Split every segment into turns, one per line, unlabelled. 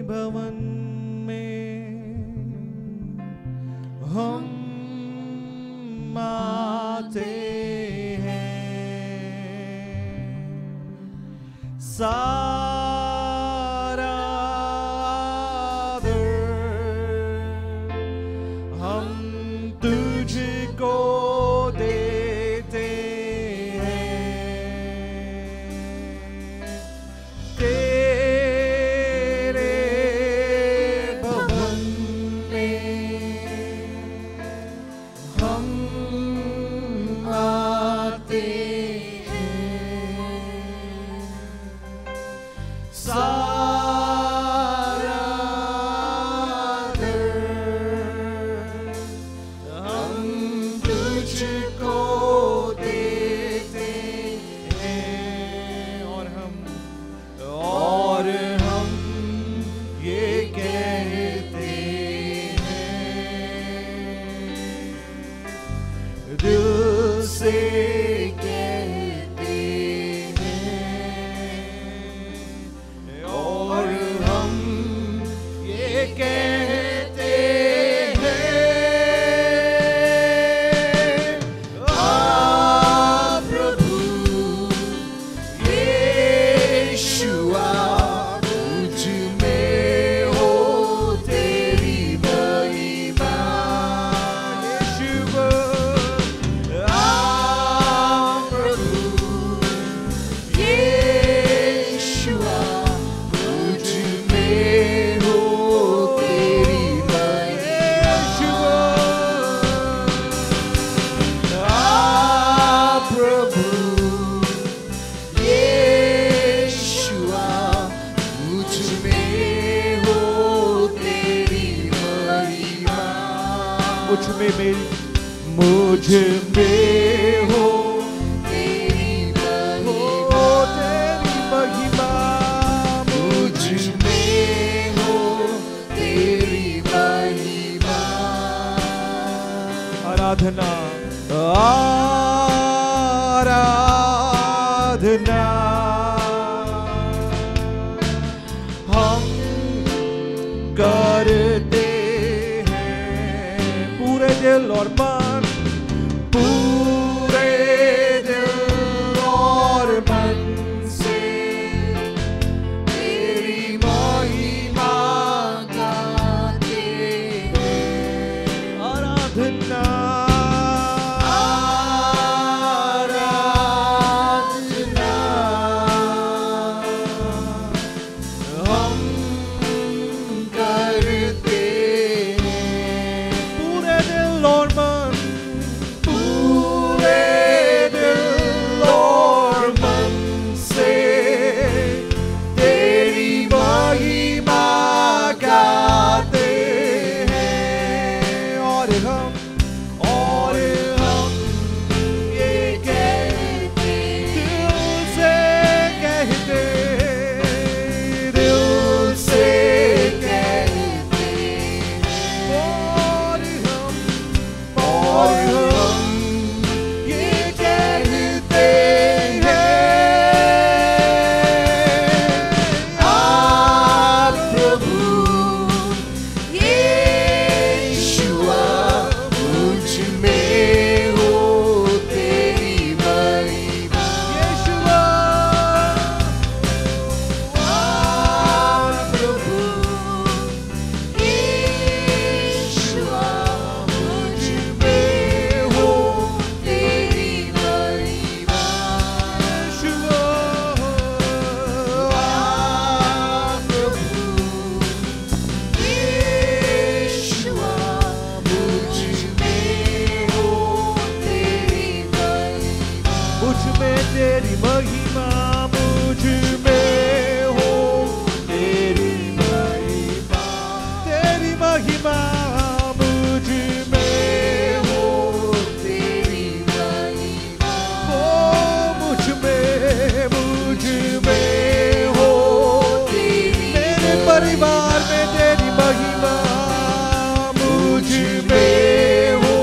भवन में हम आते हैं, सारा आदर हम तुझको देते हैं। तेरे भवन में हम आते हैं, सारा आदर हम तुझको देते हैं। और हम ये कहते हैं, दिल से कहते हैं, और हम ये कहते हैं, आ प्रभु यीशुआ, तुझ में हो तेरी महिमा। यीशुआ, आ प्रभु यीशुआ, तुझ में हो तेरी महिमा। यीशुआ, आ प्रभु यीशुआ, तुझ में हो तेरी महिमा। मुझ में हो तेरी महिमा, मुझ में हो तेरी महिमा। आराधना आराधना हम करते हैं पूरे दिल और मन, पूरे दिल और मन से तेरी महिमा गाते हैं। आराधना आराधना हम करते हैं पूरे दिल और मन, पूरे दिल और मन से तेरी महिमा गाते हैं। और हम ये कहते, दिल से कहते, दिल से कहते, और हम ये कहते हैं, आ प्रभु यीशुआ, मुझ में हो तेरी महिमा। यीशुआ, आ प्रभु यीशुआ, मुझ में हो तेरी महिमा। यीशुआ, आ प्रभु यीशुआ, मुझ में हो तेरी महिमा। मुझ में तेरी महिमा, मुझ में हो तेरी महिमा। तेरी महिमा मुझ में हो तेरी महिमा। ओ मुझ में हो तेरी, मेरे परिवार में तेरी महिमा मुझ में हो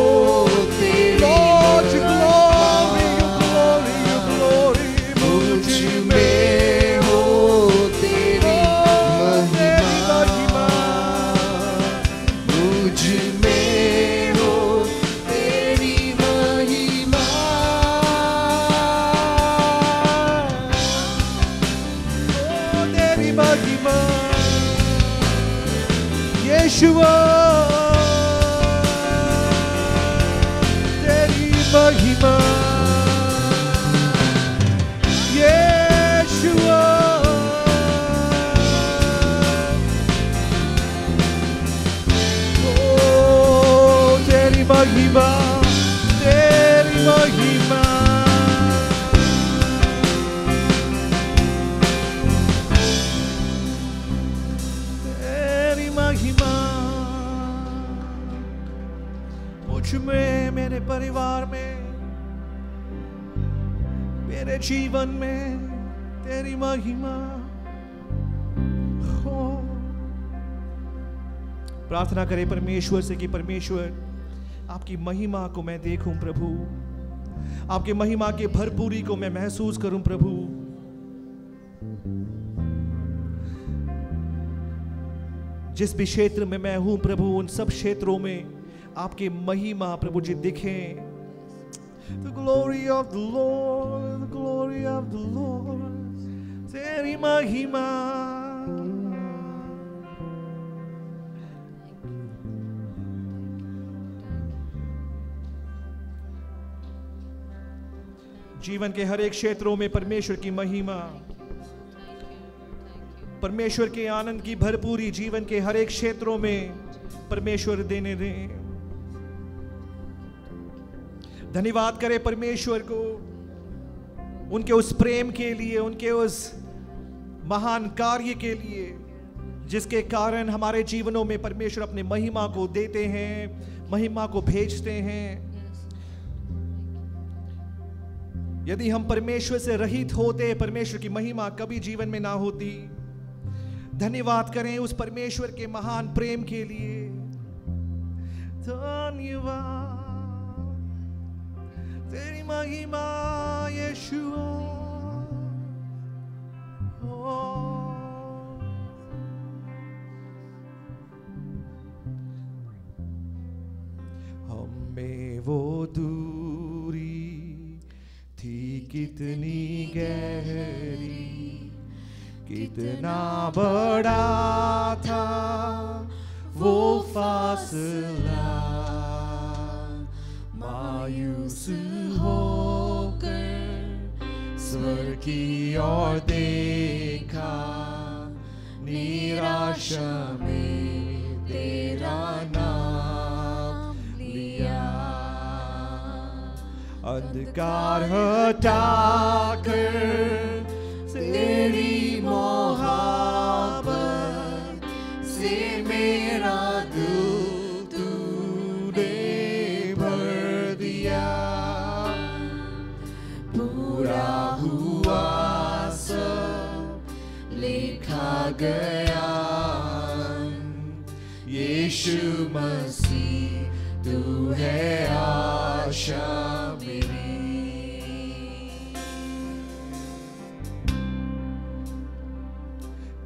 तेरी। Lord, you glory, you glory, you glory, मुझ यीशुआ तेरी महिमा यीशुआ ओ तेरी महिमा तेरी महिमा मुझ में मेरे परिवार में मेरे जीवन में तेरी महिमा हो। प्रार्थना करें परमेश्वर से कि परमेश्वर आपकी महिमा को मैं देखूं प्रभु, आपकी महिमा की भरपूरी को मैं महसूस करूं प्रभु। जिस भी क्षेत्र में मैं हूं प्रभु, उन सब क्षेत्रों में आपकी महिमा प्रभु जी दिखे। The glory of the Lord, the glory of the Lord, तेरी महिमा। जीवन के हर एक क्षेत्रों में परमेश्वर की महिमा, परमेश्वर के आनंद की भरपूरी जीवन के हर एक क्षेत्रों में परमेश्वर देने दें। धन्यवाद करें परमेश्वर को उनके उस प्रेम के लिए, उनके उस महान कार्य के लिए जिसके कारण हमारे जीवनों में परमेश्वर अपने महिमा को देते हैं, महिमा को भेजते हैं। यदि हम परमेश्वर से रहित होते, परमेश्वर की महिमा कभी जीवन में ना होती। धन्यवाद करें उस परमेश्वर के महान प्रेम के लिए। धन्यवाद तेरी महिमा यीशुआ। हमें वो दूरी थी कितनी गहरी, कितना बड़ा था वो फासला। मायूस होकर स्वर्ग की ओर देखा, निराशा में तेरा नाम लिया। अंधकार हटाकर तेरी मोहब्बत से मेरा दिल तूने भर दिया। पूरा हुआ सब लिखा गया, यीशु मसीह तू है आशा मेरी।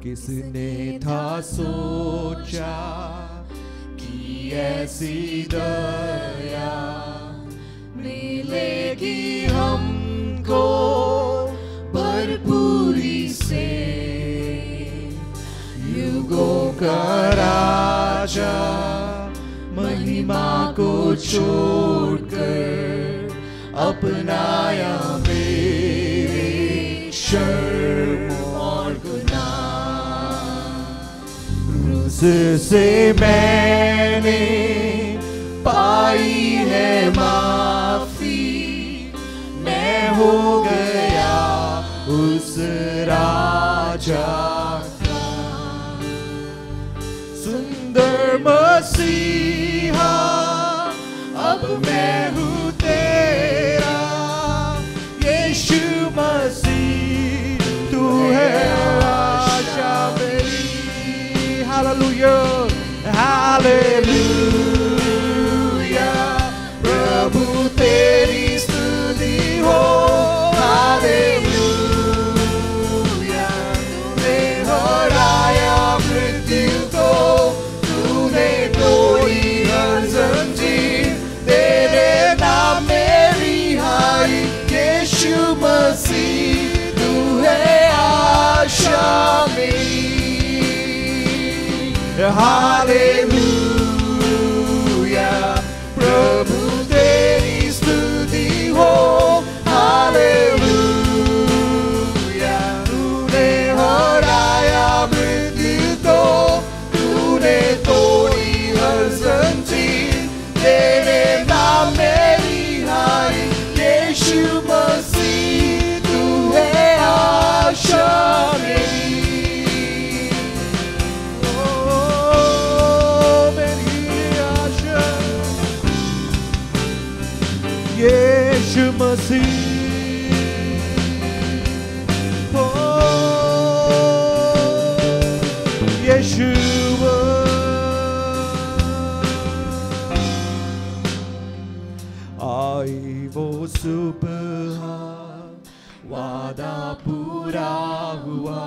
किसने था सोचा कि ऐसी दया मिलेगी हमको भरपूरी से। युगों का राजा महिमा को छोड़कर अपनाया मेरे शर्म और गुनाह। क्रूस से मैंने पाई है माफी, मैं हो गया उस राजा का। सुंदर मसीहा अब मैं हूँ तेरा, यीशु मसीह तू है आशा मेरी। हालेलुया हालेलुया, प्रभु तेरी स्तुति हो। हालेलुया, तूने हराया मृत्यु को, तूने तोड़ी हर जंजीर, तेरे नाम मेरी हाई। यीशु मसीह तू है आशा मेरी। हालेलुया, प्रभु तेरी स्तुति हो। हालेलुया, तूने हराया मृत्यु को, तूने तोड़ी हर जंजीर, तेरे नाम में रिहाई यीशु मसीह, तू है आशा मेरी। ओ मेरी आशा यीशु मसीह। ओ यीशुआ, आई वो सुबह, वादा पूरा हुआ,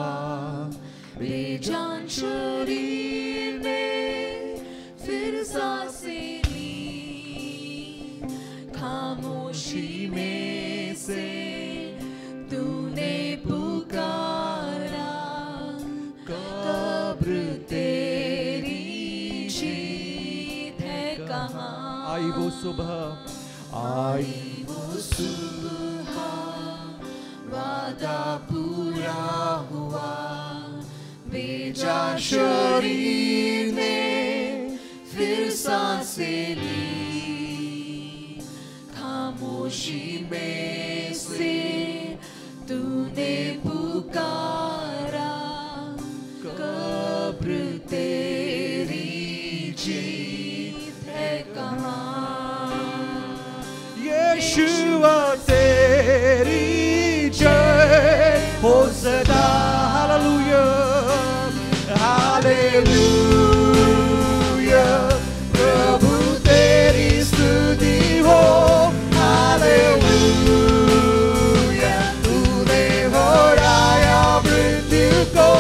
बेजान शरीर में फिर सांसें ली, खामोशी में से तूने पुकारा, कब्र तेरी जीत है कहाँ।
आई वो सुबह, आई
वो सुबह, वादा पूरा हुआ, बेजान शरीर ने फिर सांसें ली, खामोशी में से तूने पुकारा, कब्र तेरी जीत है कहाँ।
यीशुआ तेरी जय हो सदा। हालेलुया, हालेलुया, प्रभु तेरी स्तुति हो। हालेलुया, तूने हराया मृत्यु को,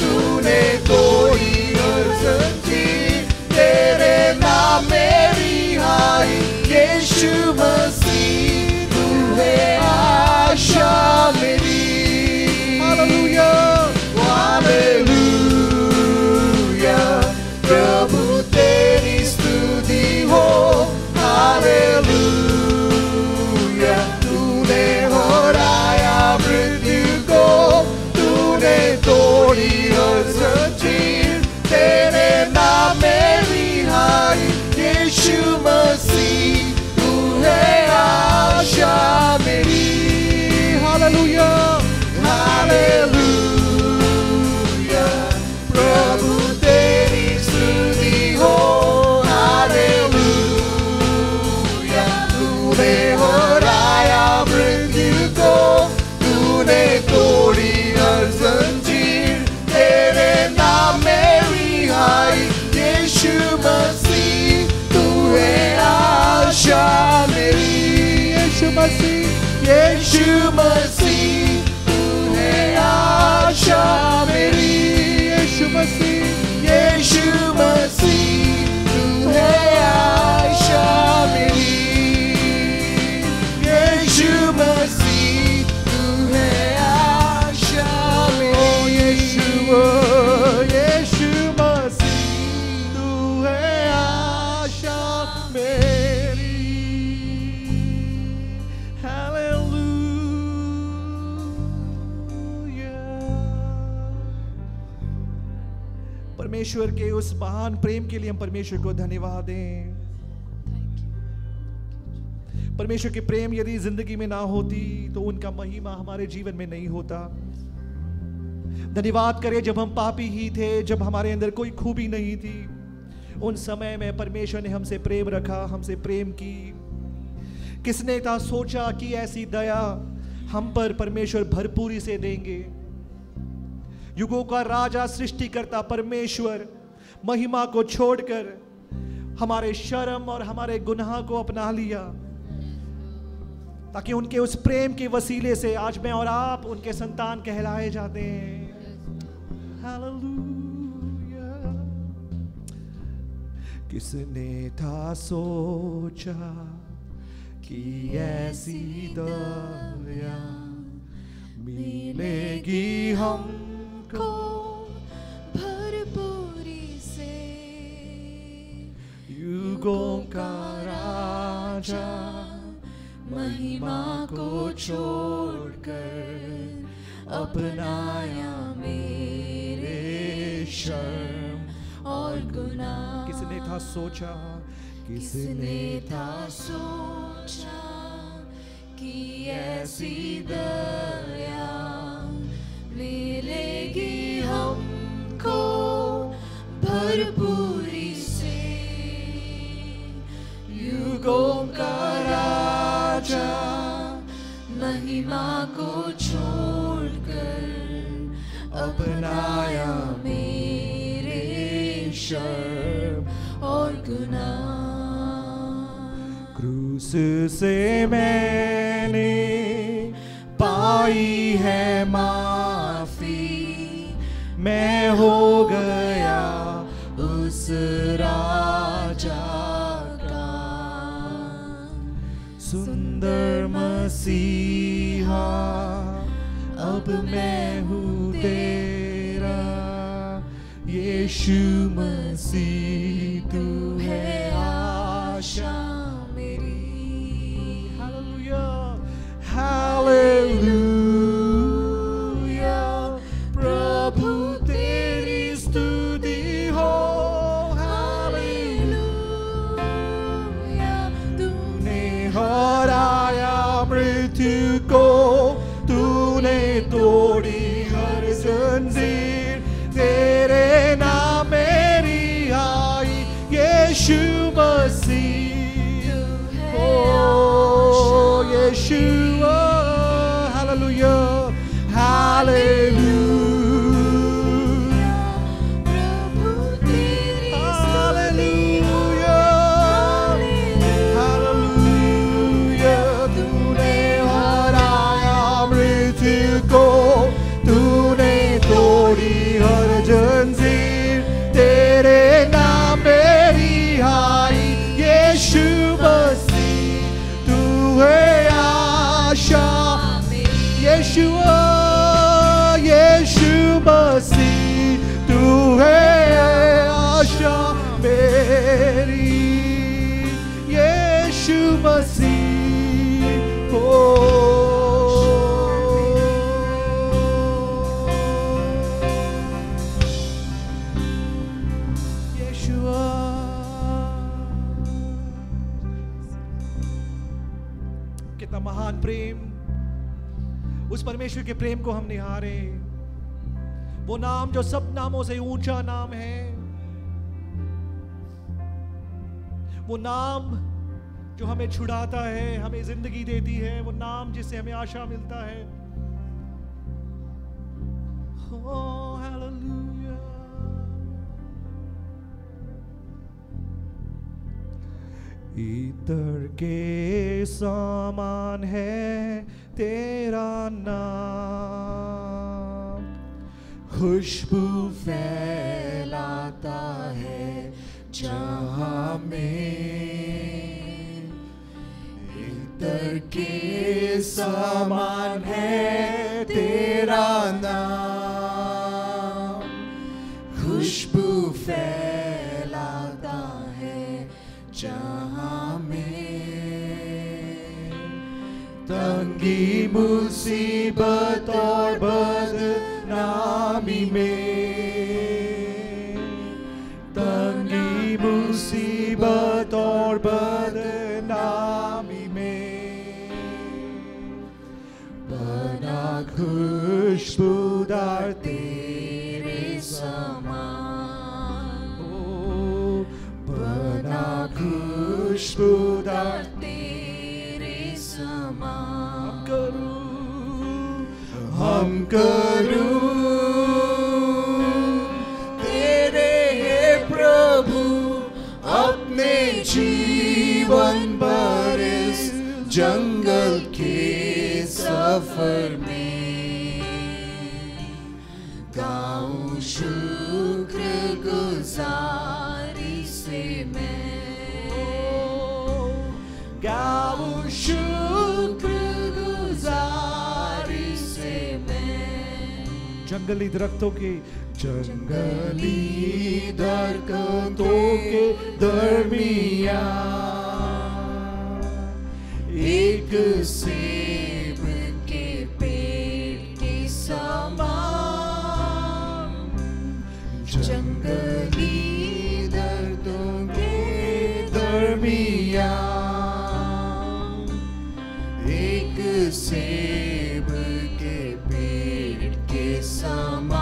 तूने तोड़ी हर जंजीर, तेरे नाम में रिहाई यीशु मसीह, तू है आशा मेरी। हालेलुया, हालेलुया, प्रभु तेरी स्तुति हो। हालेलुया, तूने हराया मृत्यु को, तूने तोड़ी हर जंजीर, तेरे नाम में रिहाई यीशु मसीह, तू है आशा मेरी। हालेलुया, हालेलुया, प्रभु तेरी स्तुति हो। हालेलुया, तूने हराया मृत्यु को, तूने तोड़ी हर जंजीर, तेरे नाम में रिहाई यीशु मसीह, तू है आशा मेरी। यीशु मसीह, यीशु मसीह, तू है आशा मेरी। यीशु मसीह, यीशु मसीह, तू है आशा मेरी। यीशु मसीह, तू है आशा मेरी। यीशुआ, यीशु मसीह, तू है आशा मेरी। हालेलुया। परमेश्वर के उस महान प्रेम के लिए हम परमेश्वर को धन्यवाद दें। परमेश्वर के प्रेम यदि जिंदगी में ना होती तो उनका महिमा हमारे जीवन में नहीं होता। धन्यवाद करें जब हम पापी ही थे, जब हमारे अंदर कोई खूबी नहीं थी, उन समय में परमेश्वर ने हमसे प्रेम रखा, हमसे प्रेम की। किसने था सोचा कि ऐसी दया हम पर परमेश्वर भरपूरी से देंगे। युगों का राजा सृष्टिकर्ता परमेश्वर महिमा को छोड़कर हमारे शर्म और हमारे गुनाह को अपना लिया, ताकि उनके उस प्रेम के वसीले से आज मैं और आप उनके संतान कहलाए जाते हैं। हालेलुया। किसने था सोचा कि ऐसी दया मिलेगी हमको
भरपूरी से
राजा
महिमा को छोड़कर अपनाया मेरे शर्म और गुनाह।
किसने था सोचा,
किसने था सोचा कि ऐसी दया मिलेगी हमको भरपूरी से। युगों का राजा महिमा को छोड़कर अपनाया मेरे शर्म और गुनाह।
क्रूस से मैंने पाई है माफी, मैं हो गया उस राजा का सुंदर मसीहा। अब मैं हूँ तेरा यीशु मसीह, तू है आशा मेरी। हालेलुया हालेलुया, प्रभु तेरी स्तुति हो।
हालेलुया,
तूने हराया मृत्यु को, तूने तोड़ी हर जंजीर, तेरे नाम मेरी आई यीशु मसीह। ओ यीशु, हालेलुया हालेलुया,
प्रभु तेरी
हालेलुया हालेलुया। तूने हराया मृत्यु को, तूने तोड़ी हर जंजीर, तेरे नाम मेरी आई यीशु मसीह, तू है आशा। यीशुआ यीशु मसीह, तू है आशा मेरी, यीशु मसीह। ओ यीशुआ, कितना महान प्रेम, उस परमेश्वर के प्रेम को हम निहारे। वो नाम जो सब नामों से ऊंचा नाम है, वो नाम जो हमें छुड़ाता है, हमें जिंदगी देती है, वो नाम जिससे हमें आशा मिलता है। Oh, hallelujah. इतर के समान है तेरा नाम, खुशबू फैलाता है जहां में। इतर के समान है तेरा नाम, खुशबू फैलाता है जहां में। तंगी मुसीबत और बदनामी में, तंगी मुसीबत और बदनामी में, बना खुशबूदार तेरे समान। ओ बना खुशबूदार
तेरे समान।
हम करूं तेरे हे प्रभु अपने जीवन भर इस जंगल के सफर में।
गाऊं शुक्रगुजारी से मैं,
गाऊं शुक्रगुजारी से मैं। जंगली दरख्तों के, जंगली दरख्तों के दरमियान
सेब के पेड़ के समान, जंगली दर्दों के दरमियान, एक सेब के पेड़ के समान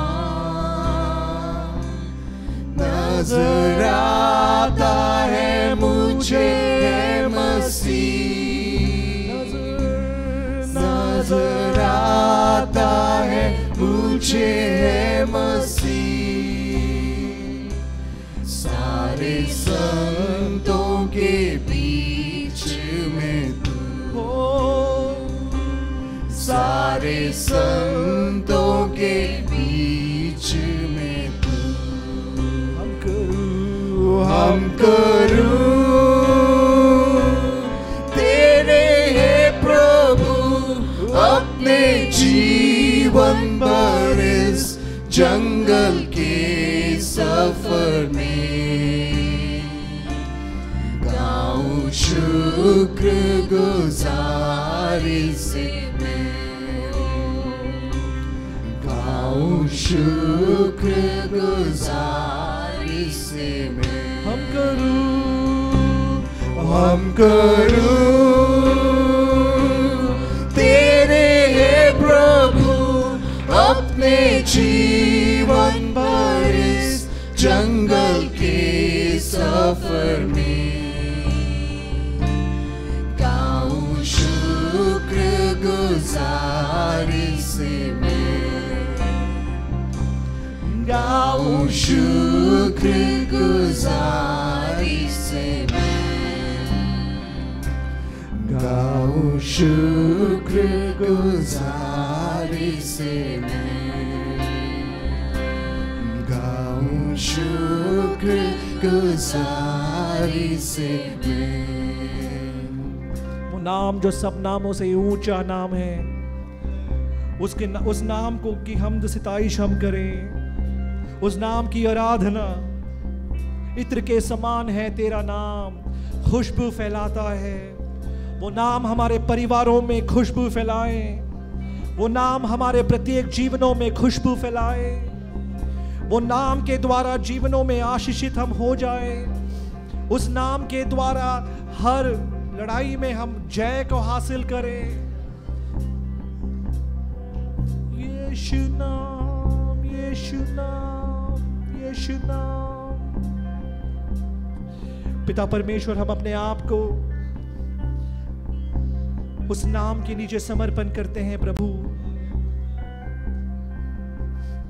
नजर आता है मुझे मसीह, नजर आता है मुझे मसीह। सारे संतों के बीच में तू हो, सारे संतों के बीच में तू। हम करूं तेरे है प्रभु अपने जीवन भर इस जंगल के सफर में। गाऊं शुक्र गुजारी से मैं, गाऊं शुक्र गुजारी से मैं। हम करूं तेरे है प्रभु अपने जीवन भर इस जंगल के सफर में। गाऊं शुक्र गुजारी से मैं, गाऊं शुक्र गुजारी से मैं, गाऊं शुक्र गुजारी से मैं, गाऊं शुक्र गुजारी से मैं।
वो नाम जो सब नामों से ऊंचा नाम है, उस नाम को की हमद सिताइश हम करें। उस नाम की आराधना, इत्र के समान है तेरा नाम, खुशबू फैलाता है। वो नाम हमारे परिवारों में खुशबू फैलाए, वो नाम हमारे प्रत्येक जीवनों में खुशबू फैलाए। वो नाम के द्वारा जीवनों में आशीषित हम हो जाए। उस नाम के द्वारा हर लड़ाई में हम जय को हासिल करें। यीशु नाम, यीशु नाम, यीशु नाम। पिता परमेश्वर, हम अपने आप को उस नाम के नीचे समर्पण करते हैं प्रभु।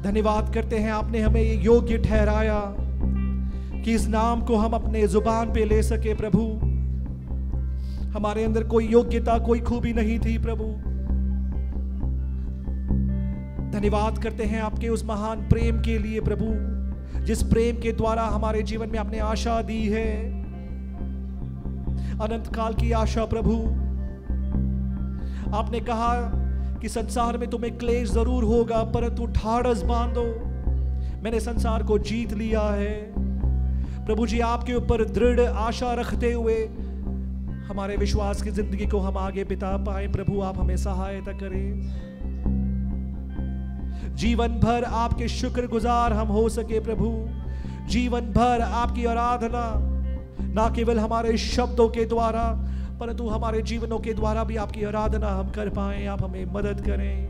धन्यवाद करते हैं, आपने हमें ये योग्य ठहराया कि इस नाम को हम अपने जुबान पे ले सके प्रभु। हमारे अंदर कोई योग्यता, कोई खूबी नहीं थी प्रभु। धन्यवाद करते हैं आपके उस महान प्रेम के लिए प्रभु, जिस प्रेम के द्वारा हमारे जीवन में आपने आशा दी है, अनंत काल की आशा प्रभु। आपने कहा कि संसार में तुम्हें क्लेश जरूर होगा, परंतु ढाढ़स बांधो, मैंने संसार को जीत लिया है। प्रभु जी, आपके ऊपर दृढ़ आशा रखते हुए हमारे विश्वास की जिंदगी को हम आगे बिता पाए प्रभु। आप हमें सहायता करें, जीवन भर आपके शुक्रगुजार हम हो सके प्रभु। जीवन भर आपकी आराधना ना केवल हमारे शब्दों के द्वारा, परंतु हमारे जीवनों के द्वारा भी आपकी आराधना हम कर पाएं। आप हमें मदद करें।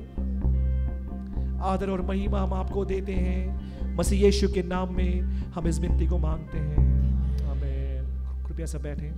आदर और महिमा हम आपको देते हैं, मसीह यीशु के नाम में हम इस विनती को मांगते हैं, आमीन। कृपया सब बैठें।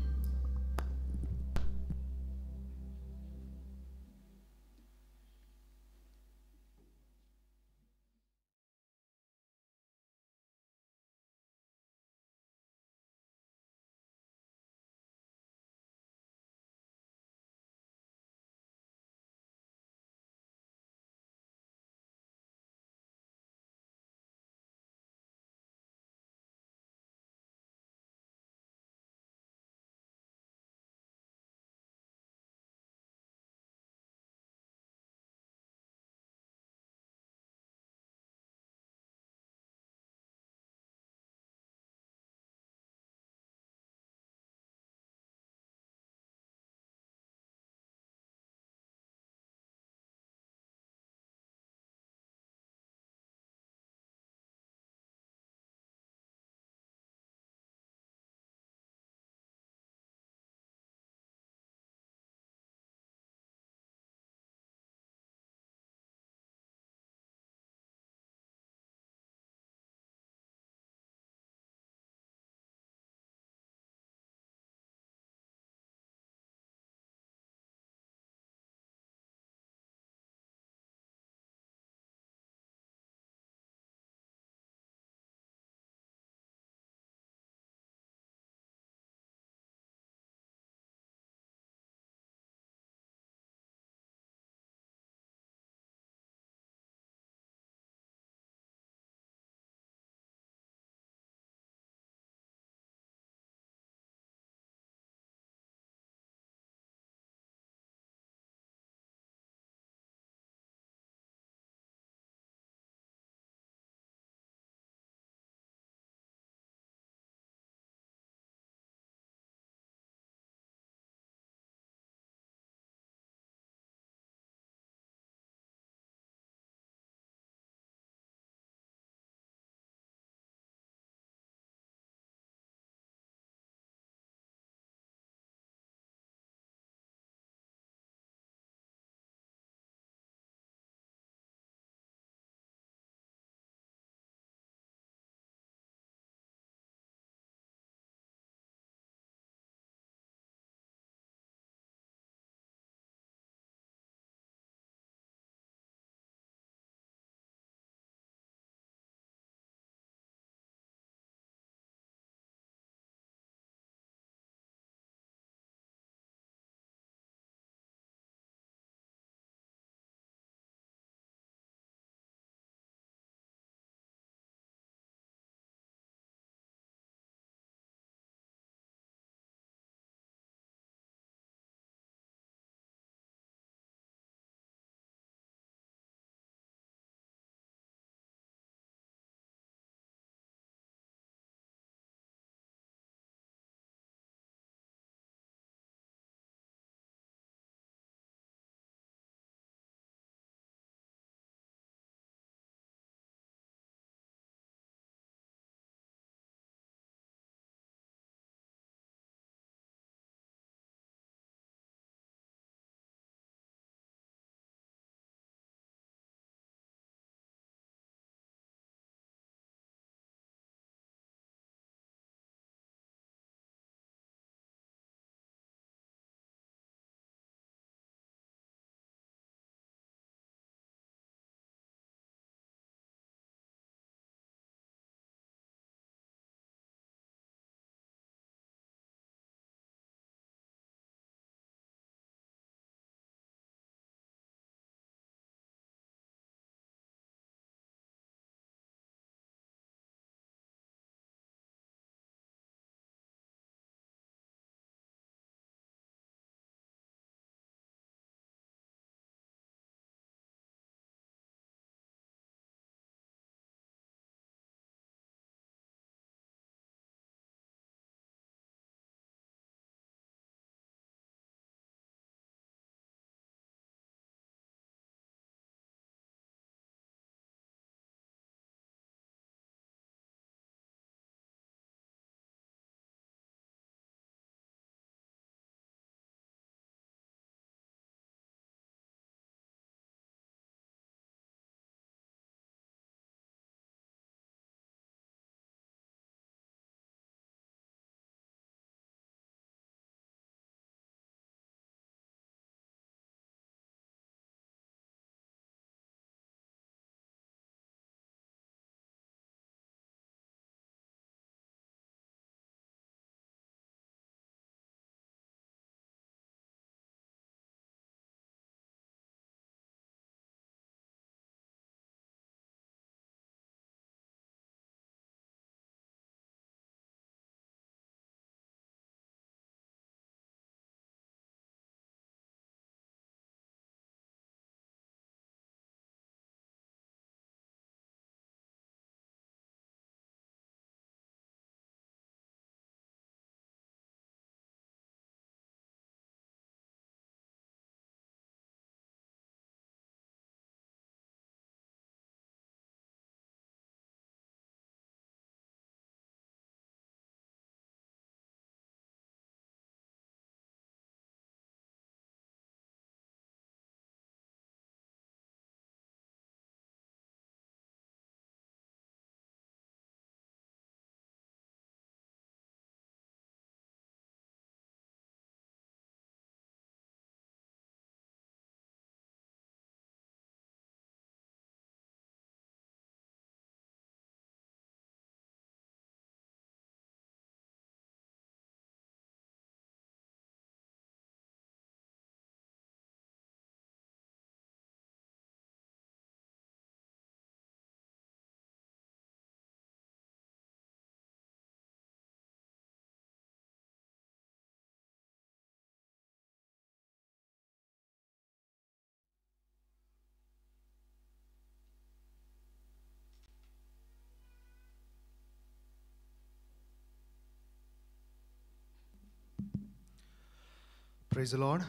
Praise the Lord.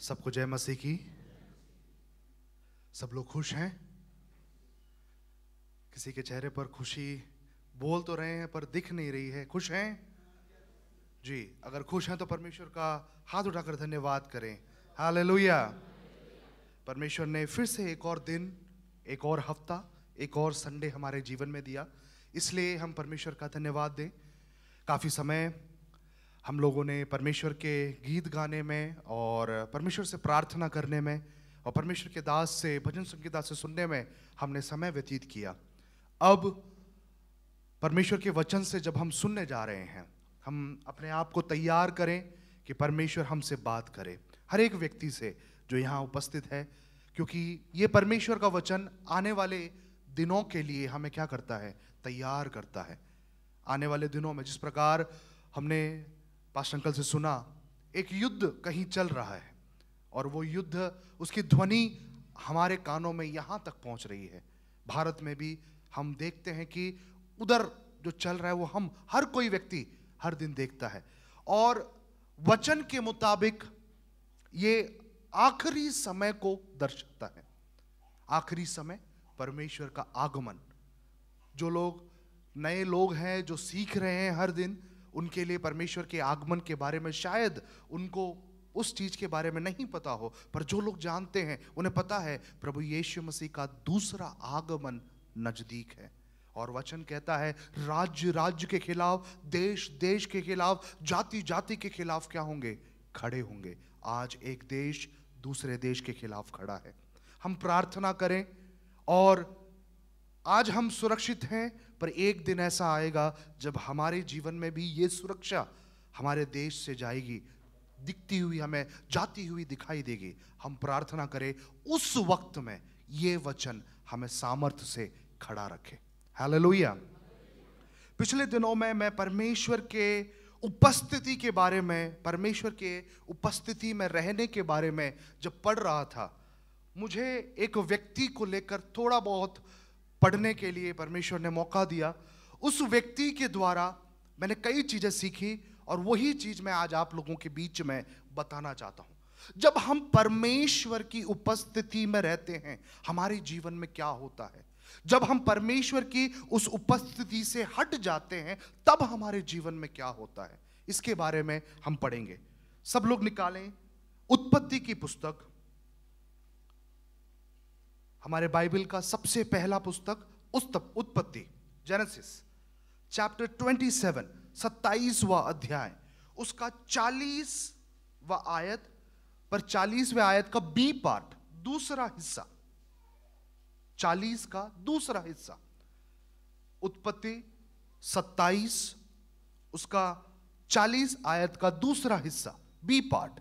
सबको जय मसीह की। सब लोग खुश हैं? किसी के चेहरे पर खुशी बोल तो रहे हैं पर दिख नहीं रही है। खुश हैं जी? अगर खुश हैं तो परमेश्वर का हाथ उठाकर धन्यवाद करें। हालेलुया। परमेश्वर ने फिर से एक और दिन, एक और हफ्ता, एक और संडे हमारे जीवन में दिया, इसलिए हम परमेश्वर का धन्यवाद दें। काफ़ी समय हम लोगों ने परमेश्वर के गीत गाने में और परमेश्वर से प्रार्थना करने में और परमेश्वर के दास से भजन संगीता से सुनने में हमने समय व्यतीत किया। अब परमेश्वर के वचन से जब हम सुनने जा रहे हैं, हम अपने आप को तैयार करें कि परमेश्वर हमसे बात करे, हर एक व्यक्ति से जो यहाँ उपस्थित है, क्योंकि ये परमेश्वर का वचन आने वाले दिनों के लिए हमें क्या करता है? तैयार करता है। आने वाले दिनों में जिस प्रकार हमने पास्टर अंकल से सुना, एक युद्ध कहीं चल रहा है और वो युद्ध, उसकी ध्वनि हमारे कानों में यहाँ तक पहुँच रही है। भारत में भी हम देखते हैं कि उधर जो चल रहा है वो हम हर कोई व्यक्ति हर दिन देखता है। और वचन के मुताबिक ये आखिरी समय को दर्शाता है। आखिरी समय, परमेश्वर का आगमन। जो लोग नए लोग हैं, जो सीख रहे हैं हर दिन, उनके लिए परमेश्वर के आगमन के बारे में शायद उनको उस चीज के बारे में नहीं पता हो, पर जो लोग जानते हैं उन्हें पता है प्रभु यीशु मसीह का दूसरा आगमन नजदीक है। और वचन कहता है राज्य राज्य के खिलाफ, देश देश के खिलाफ, जाति जाति के खिलाफ क्या होंगे? खड़े होंगे। आज एक देश दूसरे देश के खिलाफ खड़ा है। हम प्रार्थना करें। और आज हम सुरक्षित हैं, पर एक दिन ऐसा आएगा जब हमारे जीवन में भी ये सुरक्षा हमारे देश से जाएगी, दिखती हुई हमें जाती हुई दिखाई देगी। हम प्रार्थना करें उस वक्त में ये वचन हमें सामर्थ्य से खड़ा रखे। हालेलुया। पिछले दिनों में मैं परमेश्वर के उपस्थिति के बारे में, परमेश्वर के उपस्थिति में रहने के बारे में जब पढ़ रहा था, मुझे एक व्यक्ति को लेकर थोड़ा बहुत पढ़ने के लिए परमेश्वर ने मौका दिया। उस व्यक्ति के द्वारा मैंने कई चीजें सीखी और वही चीज मैं आज आप लोगों के बीच में बताना चाहता हूं। जब हम परमेश्वर की उपस्थिति में रहते हैं, हमारे जीवन में क्या होता है? जब हम परमेश्वर की उस उपस्थिति से हट जाते हैं, तब हमारे जीवन में क्या होता है? इसके बारे में हम पढ़ेंगे। सब लोग निकालें उत्पत्ति की पुस्तक, हमारे बाइबल का सबसे पहला पुस्तक उत्पत्ति, जेनेसिस चैप्टर 27, 27वां अध्याय, उसका 40वां आयत पर 40वें आयत का बी पार्ट, दूसरा हिस्सा, 40 का दूसरा हिस्सा। उत्पत्ति 27 उसका 40 आयत का दूसरा हिस्सा, बी पार्ट।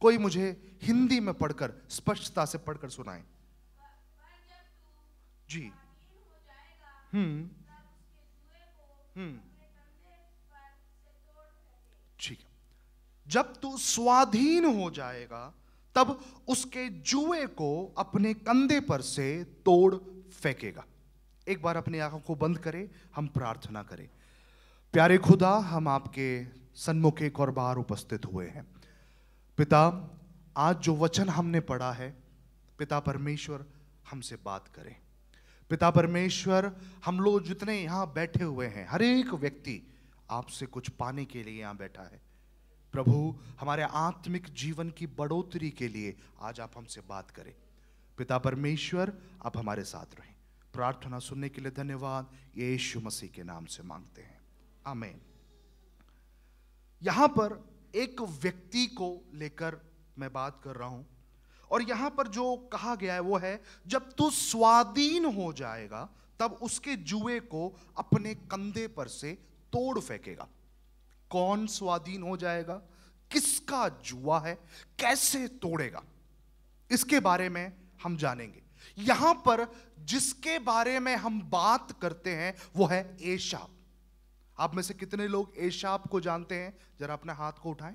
कोई मुझे हिंदी में पढ़कर, स्पष्टता से पढ़कर सुनाए जी। ठीक है। जब तू स्वाधीन हो जाएगा तब उसके जुए को अपने कंधे पर से तोड़ फेंकेगा। एक बार अपनी आंखों को बंद करें, हम प्रार्थना करें। प्यारे खुदा, हम आपके सन्मुख एक और बार उपस्थित हुए हैं। पिता, आज जो वचन हमने पढ़ा है, पिता परमेश्वर हमसे बात करें। पिता परमेश्वर, हम लोग जितने यहाँ बैठे हुए हैं, हर एक व्यक्ति आपसे कुछ पाने के लिए यहाँ बैठा है। प्रभु, हमारे आत्मिक जीवन की बढ़ोतरी के लिए आज आप हमसे बात करें। पिता परमेश्वर, आप हमारे साथ रहें। प्रार्थना सुनने के लिए धन्यवाद, यीशु मसीह के नाम से मांगते हैं, आमीन। यहां पर एक व्यक्ति को लेकर मैं बात कर रहा हूं और यहां पर जो कहा गया है वो है, जब तू स्वाधीन हो जाएगा तब उसके जुए को अपने कंधे पर से तोड़ फेंकेगा। कौन स्वाधीन हो जाएगा? किसका जुआ है? कैसे तोड़ेगा? इसके बारे में हम जानेंगे। यहां पर जिसके बारे में हम बात करते हैं वो है एसाव। आप में से कितने लोग एसाव को जानते हैं? जरा अपने हाथ को उठाएं।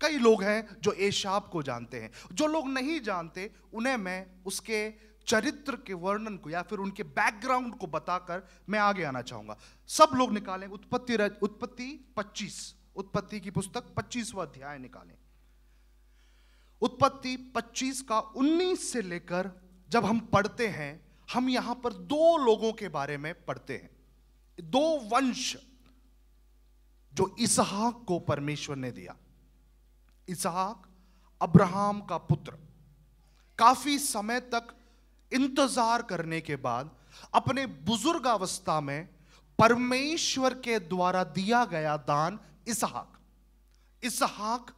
कई लोग हैं जो एसाव को जानते हैं। जो लोग नहीं जानते उन्हें मैं उसके चरित्र के वर्णन को या फिर उनके बैकग्राउंड को बताकर मैं आगे आना चाहूंगा। सब लोग निकालें उत्पत्ति 25 उत्पत्ति की पुस्तक 25वां अध्याय निकालें। उत्पत्ति 25 का 19 से लेकर जब हम पढ़ते हैं, हम यहां पर दो लोगों के बारे में पढ़ते हैं, दो वंश जो इसहाक को परमेश्वर ने दिया। इसहाक अब्राहम का पुत्र, काफी समय तक इंतजार करने के बाद अपने बुजुर्ग अवस्था में परमेश्वर के द्वारा दिया गया दान इसहाक। इसहाक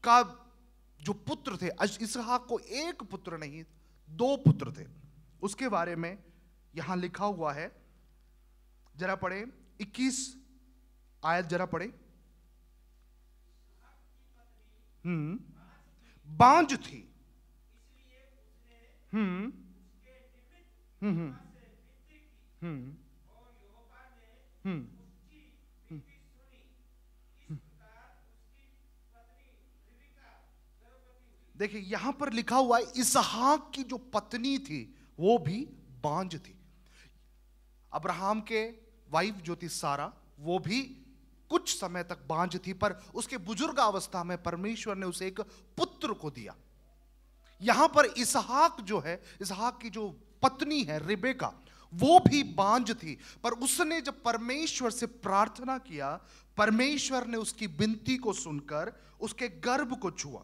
का जो पुत्र थे, इसहाक को एक पुत्र नहीं, दो पुत्र थे। उसके बारे में यहां लिखा हुआ है, जरा पढ़े 21 आयत जरा पढ़े। बांझ थी, देखिए यहां पर लिखा हुआ है इसहाक की जो पत्नी थी वो भी बांझ थी। अब्राहम के वाइफ जो थी सारा, वो भी कुछ समय तक बांझ थी, पर उसके बुजुर्ग अवस्था में परमेश्वर ने उसे एक पुत्र को दिया। यहां पर इसहाक जो है, इसहाक की जो पत्नी है रिबेका, वो भी बांझ थी, पर उसने जब परमेश्वर से प्रार्थना किया, परमेश्वर ने उसकी विनती को सुनकर उसके गर्भ को छुआ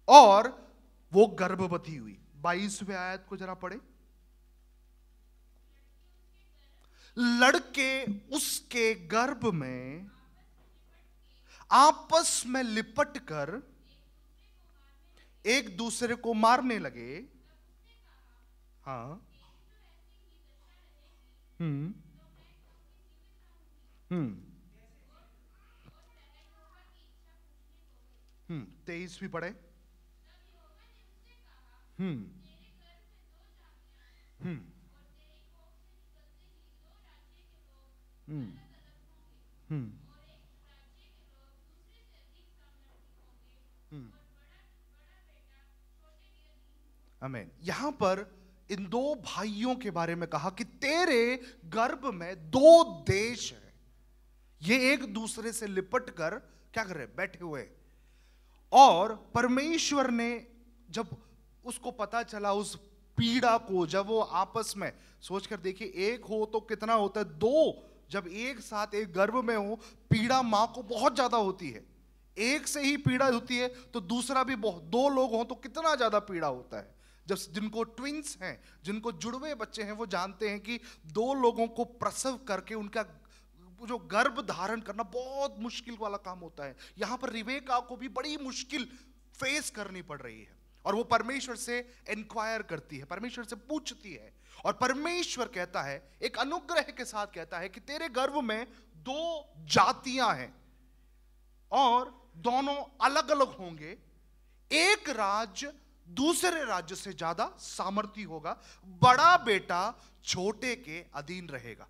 और वो गर्भवती हुई। 22वें आयत को जरा पढ़े। लड़के उसके गर्भ में आपस में लिपट कर एक दूसरे को मारने लगे। हाँ, 23 भी पढ़े। आमीन। यहां पर इन दो भाइयों के बारे में कहा कि तेरे गर्भ में दो देश हैं, ये एक दूसरे से लिपट कर क्या कर रहे, बैठे हुए। और परमेश्वर ने जब उसको पता चला उस पीड़ा को, जब वो आपस में सोचकर देखिए, एक हो तो कितना होता है, दो जब एक साथ एक गर्भ में हो, पीड़ा मां को बहुत ज्यादा होती है। एक से ही पीड़ा होती है तो दूसरा भी बहुत, दो लोग हो तो कितना ज्यादा पीड़ा होता है। जब जिनको ट्विंस हैं, जिनको जुड़वे बच्चे हैं, वो जानते हैं कि दो लोगों को प्रसव करके उनका जो गर्भ धारण करना बहुत मुश्किल वाला काम होता है। यहां पर रिबेका को भी बड़ी मुश्किल फेस करनी पड़ रही है और वो परमेश्वर से इंक्वायर करती है, परमेश्वर से पूछती है, और परमेश्वर कहता है, एक अनुग्रह के साथ कहता है कि तेरे गर्भ में दो जातियां हैं और दोनों अलग अलग होंगे। एक राज्य दूसरे राज्य से ज्यादा सामर्थी होगा, बड़ा बेटा छोटे के अधीन रहेगा।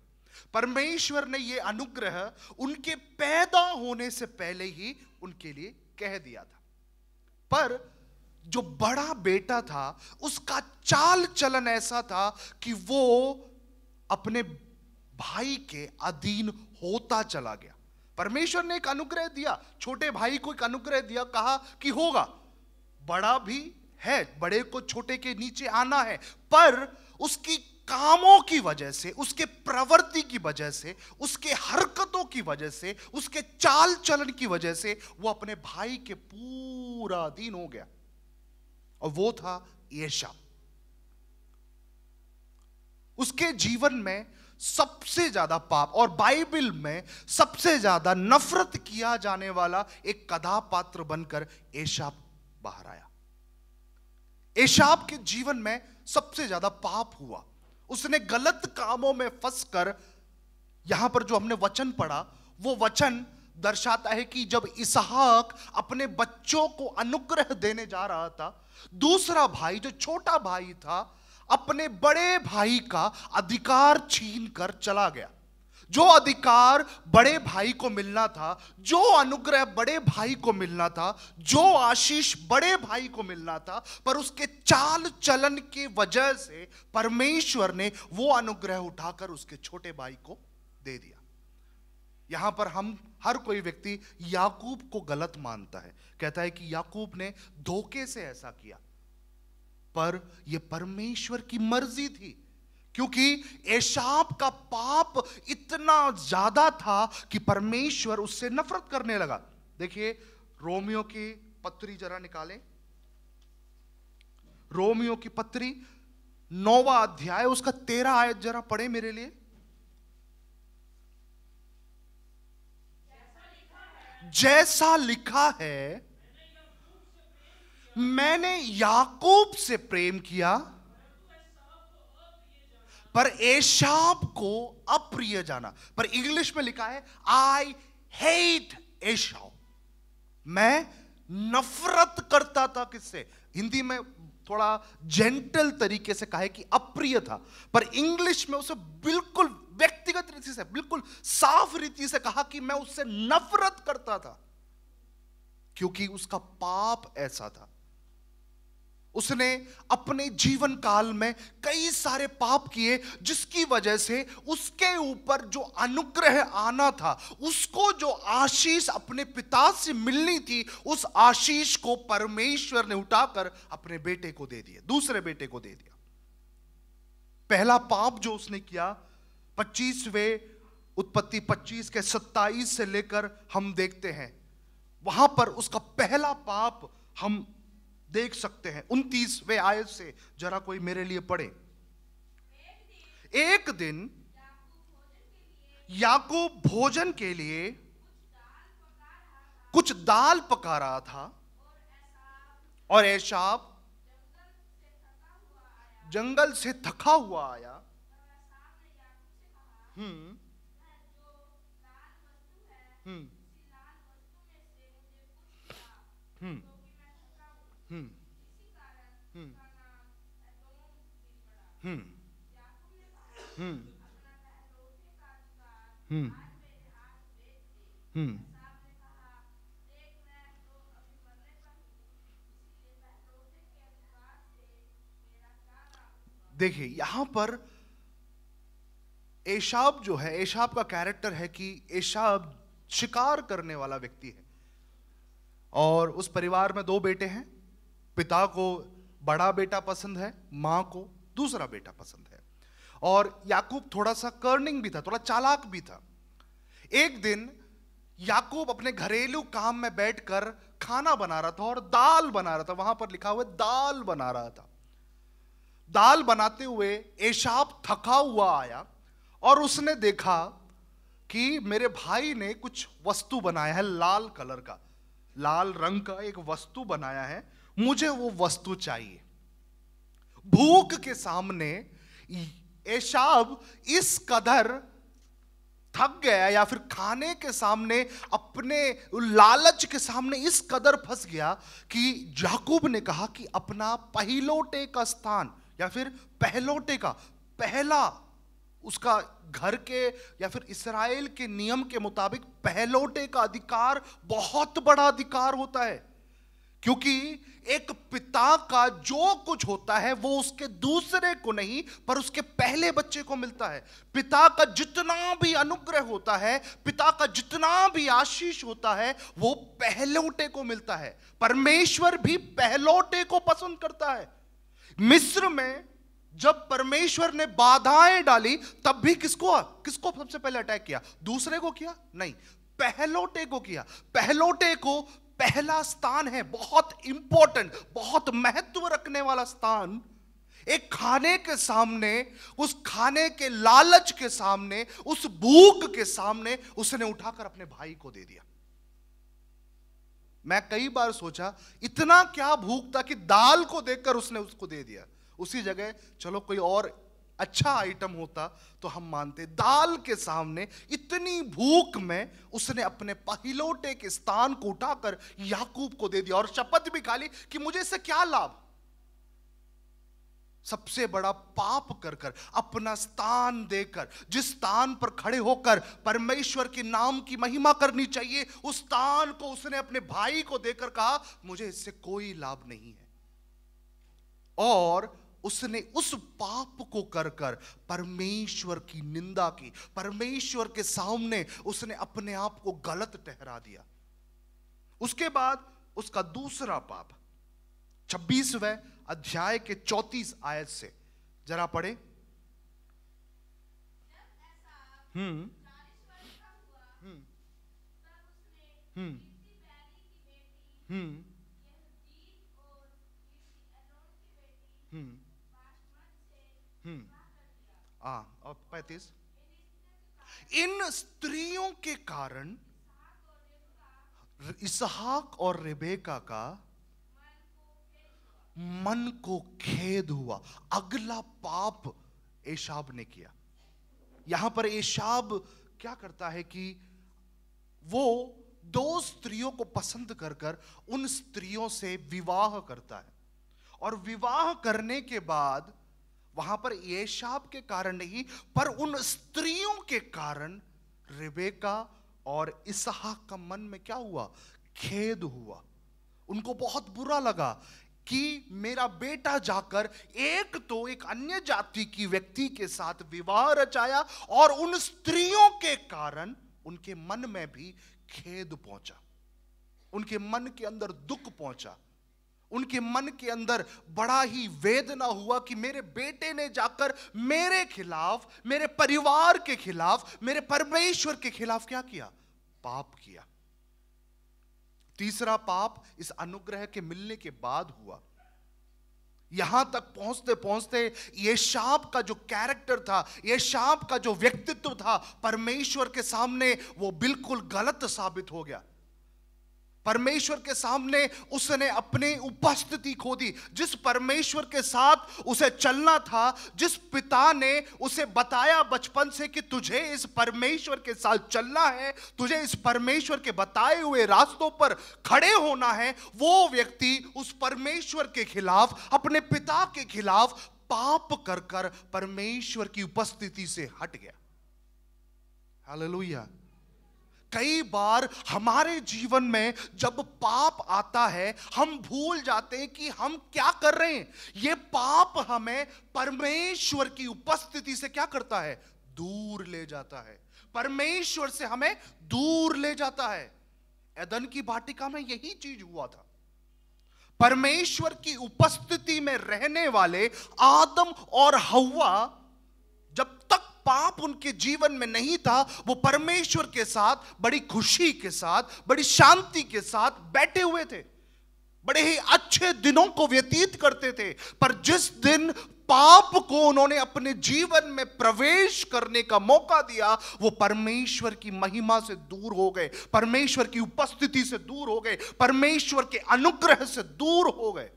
परमेश्वर ने यह अनुग्रह उनके पैदा होने से पहले ही उनके लिए कह दिया था। पर जो बड़ा बेटा था उसका चाल चलन ऐसा था कि वो अपने भाई के अधीन होता चला गया। परमेश्वर ने एक अनुग्रह दिया, छोटे भाई को एक अनुग्रह दिया, कहा कि होगा, बड़ा भी है, बड़े को छोटे के नीचे आना है, पर उसकी कामों की वजह से, उसके प्रवृत्ति की वजह से, उसके हरकतों की वजह से, उसके चाल चलन की वजह से वो अपने भाई के पूरा अधीन हो गया, और वो था एसाव। उसके जीवन में सबसे ज्यादा पाप और बाइबल में सबसे ज्यादा नफरत किया जाने वाला एक कथापात्र बनकर एसाव बाहर आया। एसाव के जीवन में सबसे ज्यादा पाप हुआ। उसने गलत कामों में फंसकर, यहां पर जो हमने वचन पढ़ा वो वचन दर्शाता है कि जब इसहाक अपने बच्चों को अनुग्रह देने जा रहा था, दूसरा भाई जो छोटा भाई था अपने बड़े भाई का अधिकार छीन कर चला गया। जो अधिकार बड़े भाई को मिलना था, जो अनुग्रह बड़े भाई को मिलना था, जो आशीष बड़े भाई को मिलना था, पर उसके चाल चलन की वजह से परमेश्वर ने वो अनुग्रह उठाकर उसके छोटे भाई को दे दिया। यहां पर हम हर कोई व्यक्ति याकूब को गलत मानता है, कहता है कि याकूब ने धोखे से ऐसा किया, पर यह परमेश्वर की मर्जी थी, क्योंकि एसाव का पाप इतना ज्यादा था कि परमेश्वर उससे नफरत करने लगा। देखिए रोमियो की पत्री जरा निकालें, रोमियो की पत्री 9वां अध्याय उसका 13 आयत जरा पढ़े मेरे लिए। जैसा लिखा है, मैंने याकूब से प्रेम किया पर एसाव को अप्रिय जाना। पर इंग्लिश में लिखा है आई हेट एसाव, मैं नफरत करता था किससे। हिंदी में थोड़ा जेंटल तरीके से कहा है कि अप्रिय था, पर इंग्लिश में उसे बिल्कुल व्यक्तिगत रीति से, बिल्कुल साफ रीति से कहा कि मैं उससे नफरत करता था, क्योंकि उसका पाप ऐसा था। उसने अपने जीवन काल में कई सारे पाप किए, जिसकी वजह से उसके ऊपर जो अनुग्रह आना था, उसको जो आशीष अपने पिता से मिलनी थी, उस आशीष को परमेश्वर ने उठाकर अपने बेटे को दे दिया, दूसरे बेटे को दे दिया। पहला पाप जो उसने किया 25वें उत्पत्ति 25 के 27 से लेकर हम देखते हैं, वहां पर उसका पहला पाप हम देख सकते हैं। 29वें आयत से जरा कोई मेरे लिए पढ़े। एक दिन याकूब भोजन के लिए कुछ दाल पका रहा था और एसाव जंगल से थका हुआ आया। देखिए यहां पर एसाव जो है, एसाव का कैरेक्टर है कि एसाव शिकार करने वाला व्यक्ति है, और उस परिवार में 2 बेटे हैं। पिता को बड़ा बेटा पसंद है, मां को दूसरा बेटा पसंद है, और याकूब थोड़ा सा कर्निंग भी था, थोड़ा चालाक भी था। एक दिन याकूब अपने घरेलू काम में बैठकर खाना बना रहा था और दाल बना रहा था, वहां पर लिखा हुआ दाल बना रहा था। दाल बनाते हुए एसाव थका हुआ आया और उसने देखा कि मेरे भाई ने कुछ वस्तु बनाया है, लाल कलर का, लाल रंग का एक वस्तु बनाया है, मुझे वो वस्तु चाहिए। भूख के सामने एसाव इस कदर थक गया, या फिर खाने के सामने, अपने लालच के सामने इस कदर फंस गया कि याकूब ने कहा कि अपना पहिलोटे का स्थान, या फिर पहलोटे का, पहला उसका घर के या फिर इस्राएल के नियम के मुताबिक पहलोटे का अधिकार बहुत बड़ा अधिकार होता है, क्योंकि एक पिता का जो कुछ होता है वो उसके दूसरे को नहीं, पर उसके पहले बच्चे को मिलता है। पिता का जितना भी अनुग्रह होता है, पिता का जितना भी आशीष होता है, वो पहलोटे को मिलता है। परमेश्वर भी पहलोटे को पसंद करता है। मिस्र में जब परमेश्वर ने बाधाएं डाली, तब भी किसको सबसे पहले अटैक किया? दूसरे को किया? नहीं, पहलोटे को किया। पहलोटे को पहला स्थान है, बहुत इंपॉर्टेंट, बहुत महत्व रखने वाला स्थान। एक खाने के सामने, उस खाने के लालच के सामने, उस भूख के सामने उसने उठाकर अपने भाई को दे दिया। मैं कई बार सोचा इतना क्या भूख था कि दाल को देखकर उसने उसको दे दिया। उसी जगह चलो कोई और अच्छा आइटम होता तो हम मानते। दाल के सामने इतनी भूख में उसने अपने पहिलोटे के स्थान को उठाकर याकूब को दे दिया और शपथ भी खा ली कि मुझे इससे क्या लाभ। सबसे बड़ा पाप कर कर, अपना स्थान देकर, जिस स्थान पर खड़े होकर परमेश्वर के नाम की महिमा करनी चाहिए, उस स्थान को उसने अपने भाई को देकर कहा मुझे इससे कोई लाभ नहीं है। और उसने उस पाप को कर कर परमेश्वर की निंदा की, परमेश्वर के सामने उसने अपने आप को गलत ठहरा दिया। उसके बाद उसका दूसरा पाप 26वें अध्याय के 34 आयत से जरा पढ़े। और 35, इन स्त्रियों के कारण इसहाक और रेबेका का मन को खेद हुआ। अगला पाप एशाब ने किया। यहां पर एशाब क्या करता है कि वो दो स्त्रियों को पसंद कर कर उन स्त्रियों से विवाह करता है, और विवाह करने के बाद वहां पर एशाब के कारण नहीं पर उन स्त्रियों के कारण रेबेका और इसहाक का मन में क्या हुआ? खेद हुआ। उनको बहुत बुरा लगा कि मेरा बेटा जाकर एक तो एक अन्य जाति की व्यक्ति के साथ विवाह रचाया, और उन स्त्रियों के कारण उनके मन में भी खेद पहुंचा, उनके मन के अंदर दुख पहुंचा, उनके मन के अंदर बड़ा ही वेदना हुआ कि मेरे बेटे ने जाकर मेरे खिलाफ, मेरे परिवार के खिलाफ, मेरे परमेश्वर के खिलाफ क्या किया? पाप किया। तीसरा पाप इस अनुग्रह के मिलने के बाद हुआ। यहां तक पहुंचते पहुंचते एशाब का जो कैरेक्टर था, एशाब का जो व्यक्तित्व था, परमेश्वर के सामने वो बिल्कुल गलत साबित हो गया। परमेश्वर के सामने उसने अपनी उपस्थिति खो दी। जिस परमेश्वर के साथ उसे चलना था, जिस पिता ने उसे बताया बचपन से कि तुझे इस परमेश्वर के साथ चलना है, तुझे इस परमेश्वर के बताए हुए रास्तों पर खड़े होना है, वो व्यक्ति उस परमेश्वर के खिलाफ, अपने पिता के खिलाफ पाप कर कर परमेश्वर की उपस्थिति से हट गया। हालेलुया। कई बार हमारे जीवन में जब पाप आता है, हम भूल जाते हैं कि हम क्या कर रहे हैं। यह पाप हमें परमेश्वर की उपस्थिति से क्या करता है? दूर ले जाता है। परमेश्वर से हमें दूर ले जाता है। एदन की वाटिका में यही चीज हुआ था। परमेश्वर की उपस्थिति में रहने वाले आदम और हव्वा जब तक पाप उनके जीवन में नहीं था, वो परमेश्वर के साथ बड़ी खुशी के साथ, बड़ी शांति के साथ बैठे हुए थे, बड़े ही अच्छे दिनों को व्यतीत करते थे। पर जिस दिन पाप को उन्होंने अपने जीवन में प्रवेश करने का मौका दिया, वो परमेश्वर की महिमा से दूर हो गए, परमेश्वर की उपस्थिति से दूर हो गए, परमेश्वर के अनुग्रह से दूर हो गए।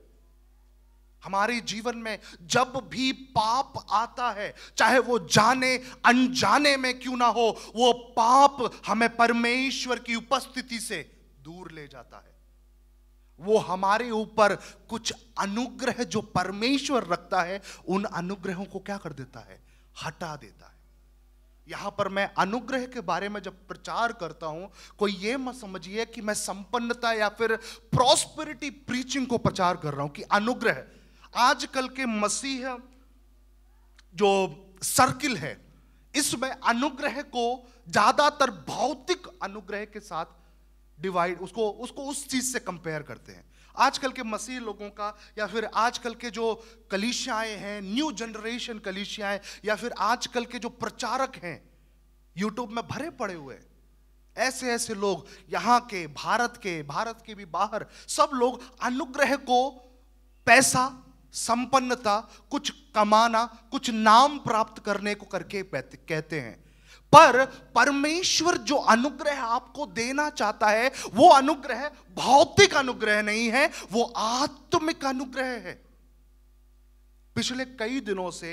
हमारे जीवन में जब भी पाप आता है, चाहे वो जाने अनजाने में क्यों ना हो, वो पाप हमें परमेश्वर की उपस्थिति से दूर ले जाता है। वो हमारे ऊपर कुछ अनुग्रह जो परमेश्वर रखता है, उन अनुग्रहों को क्या कर देता है? हटा देता है। यहां पर मैं अनुग्रह के बारे में जब प्रचार करता हूं, कोई ये मत समझिए कि मैं संपन्नता या फिर प्रॉस्पेरिटी प्रीचिंग को प्रचार कर रहा हूं कि अनुग्रह। आजकल के मसीह जो सर्किल है, इसमें अनुग्रह को ज्यादातर भौतिक अनुग्रह के साथ डिवाइड, उसको उस चीज से कंपेयर करते हैं। आजकल के मसीह लोगों का, या फिर आजकल के जो कलीसियाएं हैं, न्यू जनरेशन कलीसियाएं, या फिर आजकल के जो प्रचारक हैं, यूट्यूब में भरे पड़े हुए ऐसे ऐसे लोग, यहां के, भारत के भी बाहर, सब लोग अनुग्रह को पैसा, संपन्नता, कुछ कमाना, कुछ नाम प्राप्त करने को करके कहते हैं। पर परमेश्वर जो अनुग्रह आपको देना चाहता है, वो अनुग्रह भौतिक अनुग्रह नहीं है, वो आत्मिक अनुग्रह है। पिछले कई दिनों से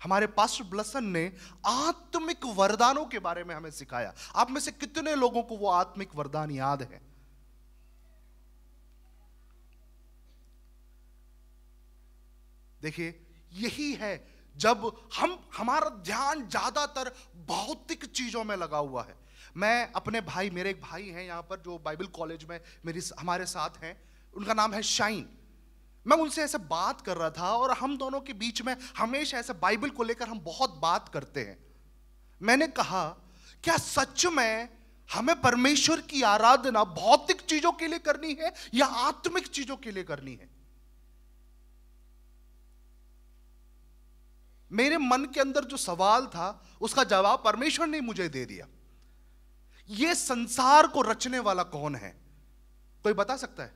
हमारे पास्टर ब्लसन ने आत्मिक वरदानों के बारे में हमें सिखाया। आप में से कितने लोगों को वो आत्मिक वरदान याद है? देखिए, यही है जब हमारा ध्यान ज्यादातर भौतिक चीजों में लगा हुआ है। मैं अपने भाई, मेरे एक भाई हैं यहां पर जो बाइबल कॉलेज में हमारे साथ हैं, उनका नाम है शाइन। मैं उनसे ऐसे बात कर रहा था और हम दोनों के बीच में हमेशा ऐसे बाइबल को लेकर हम बहुत बात करते हैं। मैंने कहा, क्या सच में हमें परमेश्वर की आराधना भौतिक चीजों के लिए करनी है या आत्मिक चीजों के लिए करनी है? मेरे मन के अंदर जो सवाल था उसका जवाब परमेश्वर ने मुझे दे दिया। यह संसार को रचने वाला कौन है? कोई बता सकता है?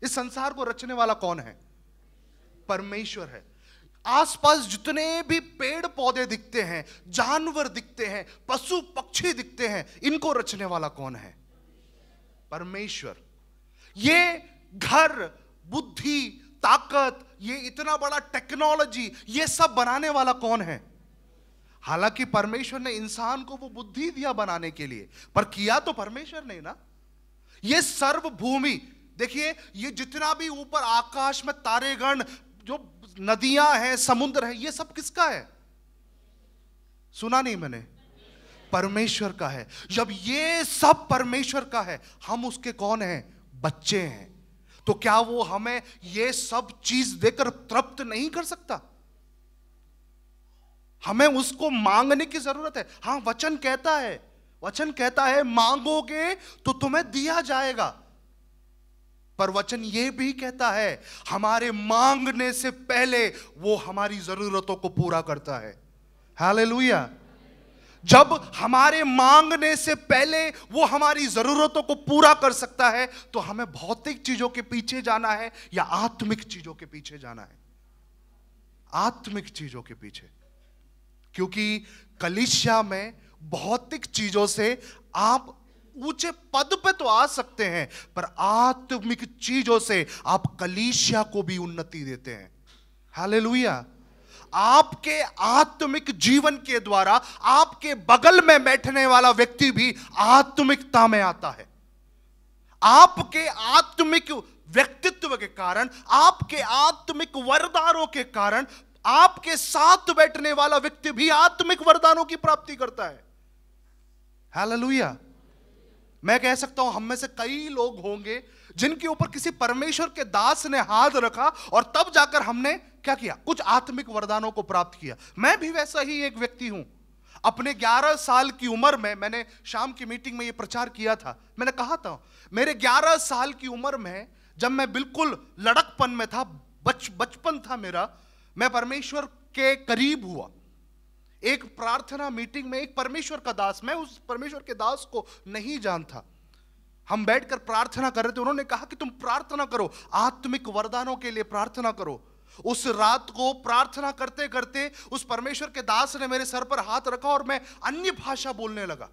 इस संसार को रचने वाला कौन है? परमेश्वर है। आसपास जितने भी पेड़ पौधे दिखते हैं, जानवर दिखते हैं, पशु पक्षी दिखते हैं, इनको रचने वाला कौन है? परमेश्वर। ये घर, बुद्धि, ताकत, ये इतना बड़ा टेक्नोलॉजी, ये सब बनाने वाला कौन है? हालांकि परमेश्वर ने इंसान को वो बुद्धि दिया बनाने के लिए, पर किया तो परमेश्वर ने ना। ये सर्वभूमि देखिए, ये जितना भी ऊपर आकाश में तारेगण, जो नदियां हैं, समुद्र है, ये सब किसका है? सुना नहीं मैंने? परमेश्वर का है। जब ये सब परमेश्वर का है, हम उसके कौन हैं? बच्चे हैं। तो क्या वो हमें ये सब चीज देकर तृप्त नहीं कर सकता? हमें उसको मांगने की जरूरत है। हां, वचन कहता है मांगोगे तो तुम्हें दिया जाएगा। पर वचन यह भी कहता है हमारे मांगने से पहले वो हमारी जरूरतों को पूरा करता है। हालेलुया। जब हमारे मांगने से पहले वो हमारी जरूरतों को पूरा कर सकता है, तो हमें भौतिक चीजों के पीछे जाना है या आत्मिक चीजों के पीछे जाना है? आत्मिक चीजों के पीछे। क्योंकि कलीसिया में भौतिक चीजों से आप ऊंचे पद पे तो आ सकते हैं, पर आत्मिक चीजों से आप कलीसिया को भी उन्नति देते हैं। हालेलुया। आपके आत्मिक जीवन के द्वारा आपके बगल में बैठने वाला व्यक्ति भी आत्मिकता में आता है। आपके आत्मिक व्यक्तित्व के कारण, आपके आत्मिक वरदानों के कारण, आपके साथ बैठने वाला व्यक्ति भी आत्मिक वरदानों की प्राप्ति करता है। हालेलुया। मैं कह सकता हूं हम में से कई लोग होंगे जिनके ऊपर किसी परमेश्वर के दास ने हाथ रखा और तब जाकर हमने क्या किया? कुछ आत्मिक वरदानों को प्राप्त किया। मैं भी वैसा ही एक व्यक्ति हूं। अपने 11 साल की उम्र में मैंने शाम की मीटिंग में यह प्रचार किया था। मैंने कहा था मेरे 11 साल की उम्र में, जब मैं बिल्कुल लड़कपन में था, बचपन था मेरा, मैं परमेश्वर के करीब हुआ। एक प्रार्थना मीटिंग में एक परमेश्वर का दास, मैं उस परमेश्वर के दास को नहीं जानता, हम बैठकर प्रार्थना कर रहे थे। उन्होंने कहा कि तुम प्रार्थना करो, आत्मिक वरदानों के लिए प्रार्थना करो। उस रात को प्रार्थना करते करते उस परमेश्वर के दास ने मेरे सर पर हाथ रखा और मैं अन्य भाषा बोलने लगा।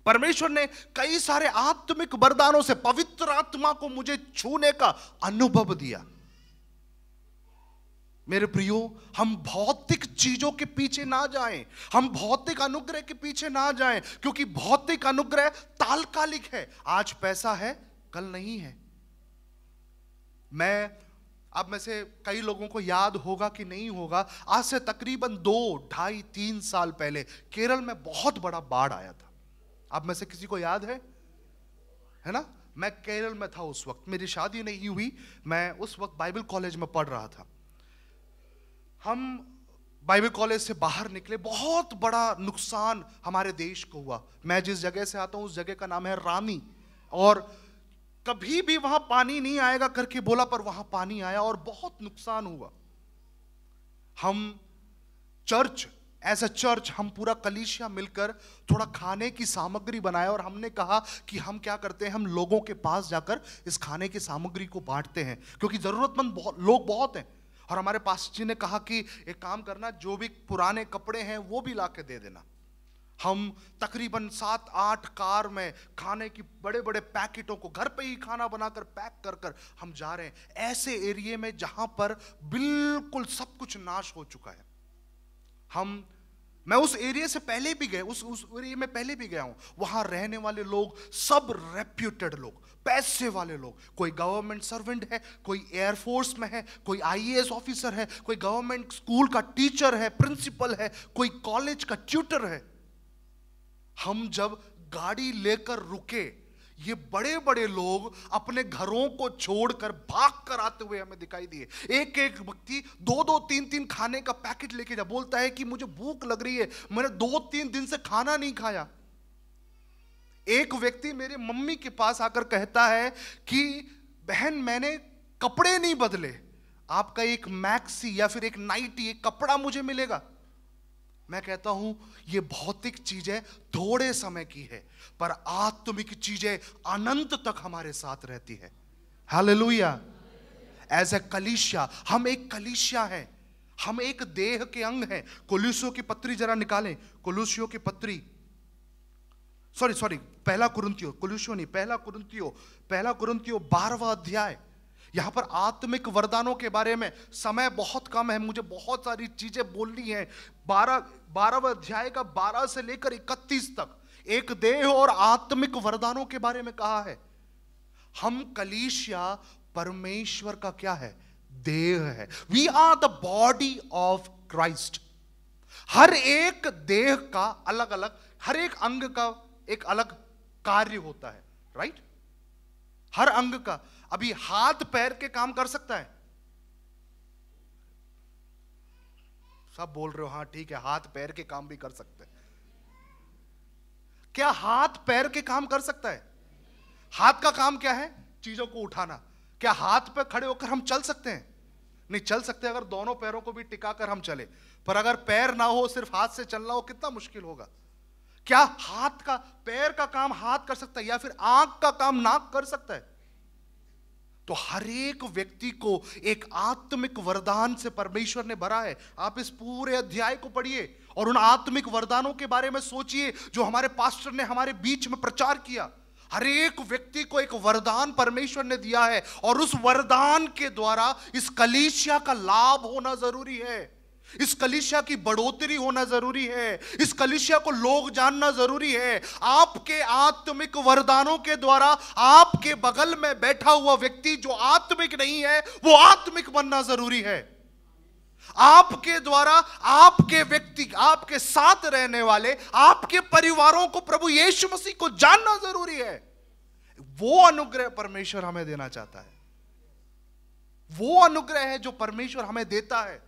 परमेश्वर ने कई सारे आत्मिक वरदानों से पवित्र आत्मा को मुझे छूने का अनुभव दिया। मेरे प्रियो, हम भौतिक चीजों के पीछे ना जाएं, हम भौतिक अनुग्रह के पीछे ना जाएं, क्योंकि भौतिक अनुग्रह तात्कालिक है। आज पैसा है, कल नहीं है। मैं अब में से कई लोगों को याद होगा कि नहीं होगा, आज से तकरीबन 2, 2.5, 3 साल पहले केरल में बहुत बड़ा बाढ़ आया था। अब में से किसी को याद है ना? मैं केरल में था उस वक्त, मेरी शादी नहीं हुई, मैं उस वक्त बाइबल कॉलेज में पढ़ रहा था। हम बाइबल कॉलेज से बाहर निकले, बहुत बड़ा नुकसान हमारे देश को हुआ। मैं जिस जगह से आता हूं उस जगह का नाम है रानी, और कभी भी वहां पानी नहीं आएगा करके बोला, पर वहां पानी आया और बहुत नुकसान हुआ। हम चर्च, एज अ चर्च, हम पूरा कलीसिया मिलकर थोड़ा खाने की सामग्री बनाया और हमने कहा कि हम क्या करते हैं, हम लोगों के पास जाकर इस खाने की सामग्री को बांटते हैं, क्योंकि जरूरतमंद लोग बहुत हैं। और हमारे पास्टर जी ने कहा कि एक काम करना, जो भी पुराने कपड़े हैं वो भी ला के दे देना। हम तकरीबन 7-8 कार में खाने की बड़े बड़े पैकेटों को घर पे ही खाना बनाकर पैक कर कर हम जा रहे हैं, ऐसे एरिया में जहां पर बिल्कुल सब कुछ नाश हो चुका है। मैं उस एरिया से पहले भी गया, उस एरिया में पहले भी गया हूं। वहां रहने वाले लोग सब रेप्यूटेड लोग, पैसे वाले लोग, कोई गवर्नमेंट सर्वेंट है, कोई एयरफोर्स में है, कोई आईएएस ऑफिसर है, कोई गवर्नमेंट स्कूल का टीचर है, प्रिंसिपल है, कोई कॉलेज का ट्यूटर है। हम जब गाड़ी लेकर रुके, ये बड़े बड़े लोग अपने घरों को छोड़कर भाग कर आते हुए हमें दिखाई दिए। एक एक व्यक्ति 2-2 3-3 खाने का पैकेट लेके जा, बोलता है कि मुझे भूख लग रही है, मैंने 2-3 दिन से खाना नहीं खाया। एक व्यक्ति मेरी मम्मी के पास आकर कहता है कि बहन मैंने कपड़े नहीं बदले, आपका एक मैक्सी या फिर एक नाइटी, एक कपड़ा मुझे मिलेगा। मैं कहता हूं ये भौतिक चीजें थोड़े समय की है, पर आत्मिक चीजें अनंत तक हमारे साथ रहती है। हालेलुया। एज ए कलीसिया, हम एक कलीसिया है, हम एक देह के अंग हैं। कुलुस्सियों की पत्री जरा निकालें, कुलुस्सियों की पत्री, सॉरी पहला कुरिन्थियों, कुलुस्सियों नहीं, पहला कुरिन्थियों 12वां अध्याय। यहां पर आत्मिक वरदानों के बारे में समय बहुत कम है, मुझे बहुत सारी चीजें बोलनी है। 12वां अध्याय का 12 से लेकर 31 तक एक देह और आत्मिक वरदानों के बारे में कहा है। हम कलीसिया परमेश्वर का क्या है? देह है। We are the body of Christ. हर एक देह का अलग अलग, हर एक अंग का एक अलग कार्य होता है, राइट? हर अंग का। अभी हाथ पैर के काम कर सकता है? सब बोल रहे हो हाँ ठीक है, हाथ पैर के काम भी कर सकते हैं। क्या हाथ पैर के काम कर सकता है? हाथ का काम क्या है? चीजों को उठाना। क्या हाथ पे खड़े होकर हम चल सकते हैं? नहीं चल सकते, अगर दोनों पैरों को भी टिकाकर हम चले। पर अगर पैर ना हो, सिर्फ हाथ से चलना हो, कितना मुश्किल होगा। क्या हाथ का, पैर का काम हाथ कर सकता है, या फिर आंख का काम नाक कर सकता है? तो हर एक व्यक्ति को एक आत्मिक वरदान से परमेश्वर ने भरा है। आप इस पूरे अध्याय को पढ़िए और उन आत्मिक वरदानों के बारे में सोचिए जो हमारे पास्टर ने हमारे बीच में प्रचार किया। हर एक व्यक्ति को एक वरदान परमेश्वर ने दिया है, और उस वरदान के द्वारा इस कलीसिया का लाभ होना जरूरी है, इस कलीसिया की बढ़ोतरी होना जरूरी है, इस कलीसिया को लोग जानना जरूरी है। आपके आत्मिक वरदानों के द्वारा आपके बगल में बैठा हुआ व्यक्ति जो आत्मिक नहीं है वो आत्मिक बनना जरूरी है। आपके द्वारा आपके व्यक्ति, आपके साथ रहने वाले, आपके परिवारों को प्रभु यीशु मसीह को जानना जरूरी है। वो अनुग्रह परमेश्वर हमें देना चाहता है। वो अनुग्रह है जो परमेश्वर हमें देता है।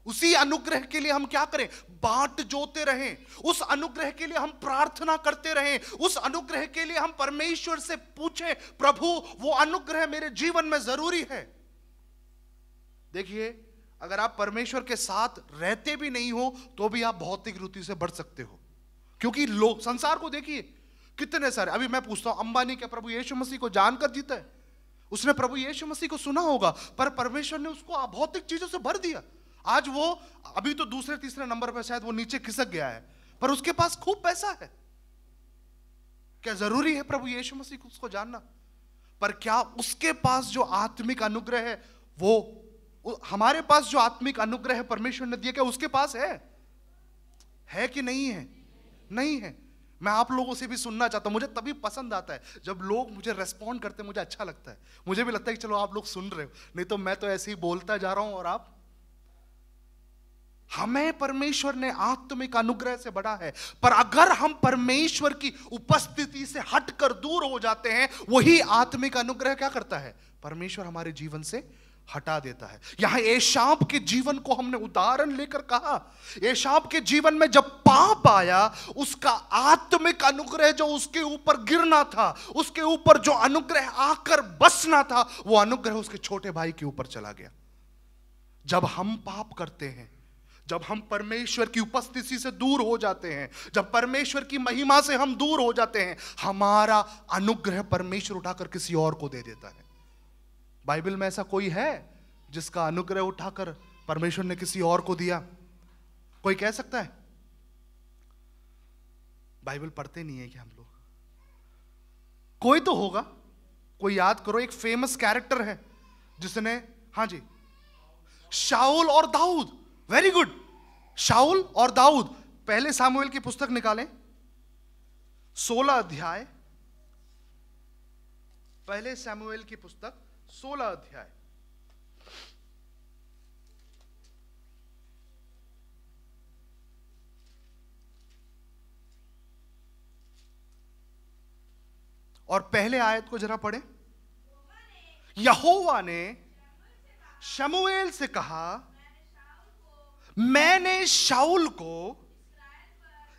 उसी अनुग्रह के लिए हम क्या करें? बाट जोते रहें। उस अनुग्रह के लिए हम प्रार्थना करते रहें। उस अनुग्रह के लिए हम परमेश्वर से पूछें, प्रभु वो अनुग्रह मेरे जीवन में जरूरी है। देखिए, अगर आप परमेश्वर के साथ रहते भी नहीं हो तो भी आप भौतिक रीति से बढ़ सकते हो, क्योंकि लोग, संसार को देखिए कितने सारे। अभी मैं पूछता हूं, अंबानी क्या प्रभु यीशु मसीह को जानकर जीता है? उसने प्रभु यीशु मसीह को सुना होगा, पर परमेश्वर ने उसको भौतिक चीजों से भर दिया। आज वो अभी तो दूसरे तीसरे नंबर पर शायद वो नीचे खिसक गया है, पर उसके पास खूब पैसा है। क्या जरूरी है प्रभु यीशु मसीह को उसको जानना? पर क्या उसके पास जो आत्मिक अनुग्रह है, वो हमारे पास जो आत्मिक अनुग्रह है परमेश्वर ने दिया, क्या उसके पास है कि नहीं है? नहीं है। मैं आप लोगों से भी सुनना चाहता हूं। मुझे तभी पसंद आता है जब लोग मुझे रेस्पॉन्ड करते हैं, मुझे अच्छा लगता है। मुझे भी लगता है कि चलो आप लोग सुन रहे हो, नहीं तो मैं तो ऐसे ही बोलता जा रहा हूं और आप। हमें परमेश्वर ने आत्मिक अनुग्रह से बढ़ा है, पर अगर हम परमेश्वर की उपस्थिति से हटकर दूर हो जाते हैं, वही आत्मिक अनुग्रह क्या करता है? परमेश्वर हमारे जीवन से हटा देता है। यहां एशाव के जीवन को हमने उदाहरण लेकर कहा। एशाव के जीवन में जब पाप आया, उसका आत्मिक अनुग्रह जो उसके ऊपर गिरना था, उसके ऊपर जो अनुग्रह आकर बसना था, वो अनुग्रह उसके छोटे भाई के ऊपर चला गया। जब हम पाप करते हैं, जब हम परमेश्वर की उपस्थिति से दूर हो जाते हैं, जब परमेश्वर की महिमा से हम दूर हो जाते हैं, हमारा अनुग्रह परमेश्वर उठाकर किसी और को दे देता है। बाइबल में ऐसा कोई है जिसका अनुग्रह उठाकर परमेश्वर ने किसी और को दिया? कोई कह सकता है? बाइबल पढ़ते नहीं है क्या हम लोग? कोई तो होगा, कोई याद करो। एक फेमस कैरेक्टर है जिसने, हाँ जी, शाऊल और दाऊद। वेरी गुड, शाऊल और दाऊद। पहले सामुएल की पुस्तक निकालें, 16 अध्याय। पहले सामुएल की पुस्तक 16 अध्याय। और पहले आयत को जरा पढ़े। यहोवा ने शमूएल से कहा, मैंने शाऊल को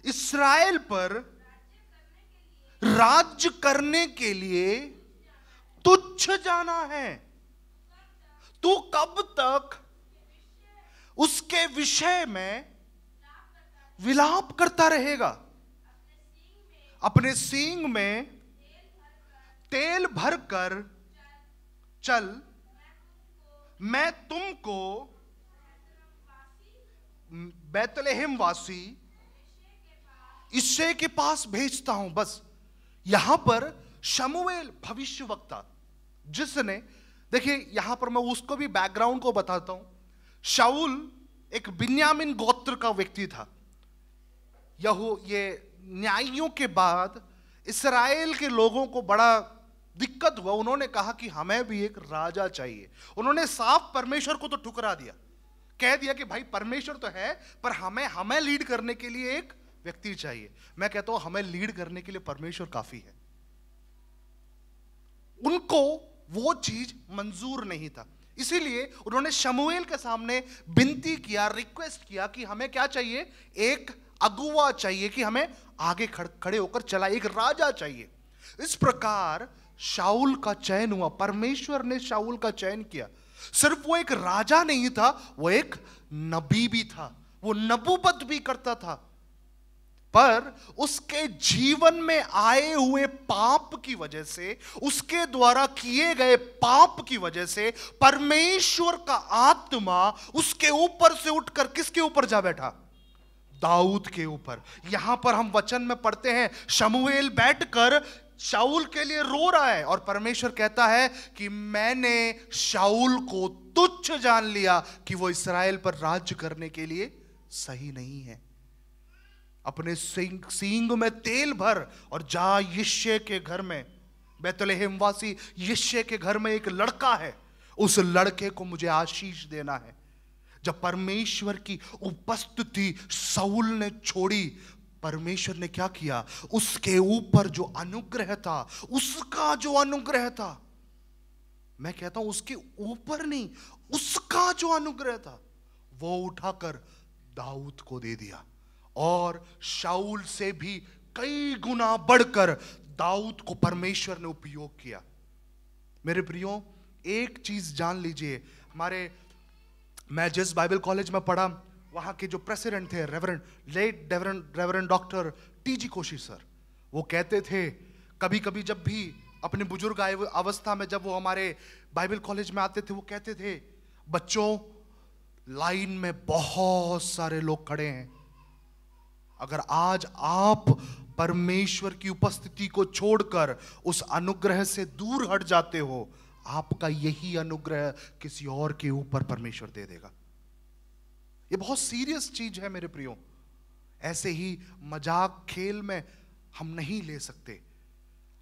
इस्राएल पर राज्य करने के लिए तुच्छ जाना है। तू कब तक उसके विषय में विलाप करता रहेगा? अपने सींग में तेल भरकर चल, मैं तुमको बैतलहम वासी यिशै के पास भेजता हूं। बस यहां पर शमूएल भविष्यवक्ता, जिसने, देखिए यहां पर मैं उसको भी बैकग्राउंड को बताता हूं। शाऊल एक बिन्यामीन गोत्र का व्यक्ति था। ये न्यायियों के बाद इस्राएल के लोगों को बड़ा दिक्कत हुआ। उन्होंने कहा कि हमें भी एक राजा चाहिए। उन्होंने साफ परमेश्वर को तो ठुकरा दिया, कह दिया कि भाई परमेश्वर तो है, पर हमें लीड करने के लिए एक व्यक्ति चाहिए। मैं कहता हूं हमें लीड करने के लिए परमेश्वर काफी है। उनको वो चीज मंजूर नहीं था, इसीलिए उन्होंने शमूएल के सामने विनती किया, रिक्वेस्ट किया कि हमें क्या चाहिए? एक अगुवा चाहिए कि हमें आगे खड़े होकर चला, एक राजा चाहिए। इस प्रकार शाऊल का चयन हुआ। परमेश्वर ने शाऊल का चयन किया। सिर्फ वो एक राजा नहीं था, वो एक नबी भी था। वो नबूवत भी करता था, पर उसके जीवन में आए हुए पाप की वजह से, उसके द्वारा किए गए पाप की वजह से परमेश्वर का आत्मा उसके ऊपर से उठकर किसके ऊपर जा बैठा? दाऊद के ऊपर। यहां पर हम वचन में पढ़ते हैं, शमूएल बैठकर शाऊल के लिए रो रहा है और परमेश्वर कहता है कि मैंने शाऊल को तुच्छ जान लिया कि वो इस्राएल पर राज्य करने के लिए सही नहीं है। अपने सींग में तेल भर और जा यिशै के घर में, बैतलहम वासी यिशै के घर में एक लड़का है, उस लड़के को मुझे आशीष देना है। जब परमेश्वर की उपस्थिति शाऊल ने छोड़ी, परमेश्वर ने क्या किया? उसके ऊपर जो अनुग्रह था, उसका जो अनुग्रह था, मैं कहता हूं उसके ऊपर नहीं, उसका जो अनुग्रह था वो उठाकर दाऊद को दे दिया। और शाऊल से भी कई गुना बढ़कर दाऊद को परमेश्वर ने उपयोग किया। मेरे प्रियो, एक चीज जान लीजिए, मैं जिस बाइबल कॉलेज में पढ़ा, वहां के जो प्रेसिडेंट थे reverend doctor T G. Koshy sir, वो कहते थे कभी कभी जब भी अपने बुजुर्ग अवस्था में जब वो हमारे बाइबल कॉलेज में आते थे, वो कहते थे, बच्चों लाइन में बहुत सारे लोग खड़े हैं, अगर आज आप परमेश्वर की उपस्थिति को छोड़कर उस अनुग्रह से दूर हट जाते हो, आपका यही अनुग्रह किसी और के ऊपर परमेश्वर दे देगा। ये बहुत सीरियस चीज है मेरे प्रियो। ऐसे ही मजाक खेल में हम नहीं ले सकते।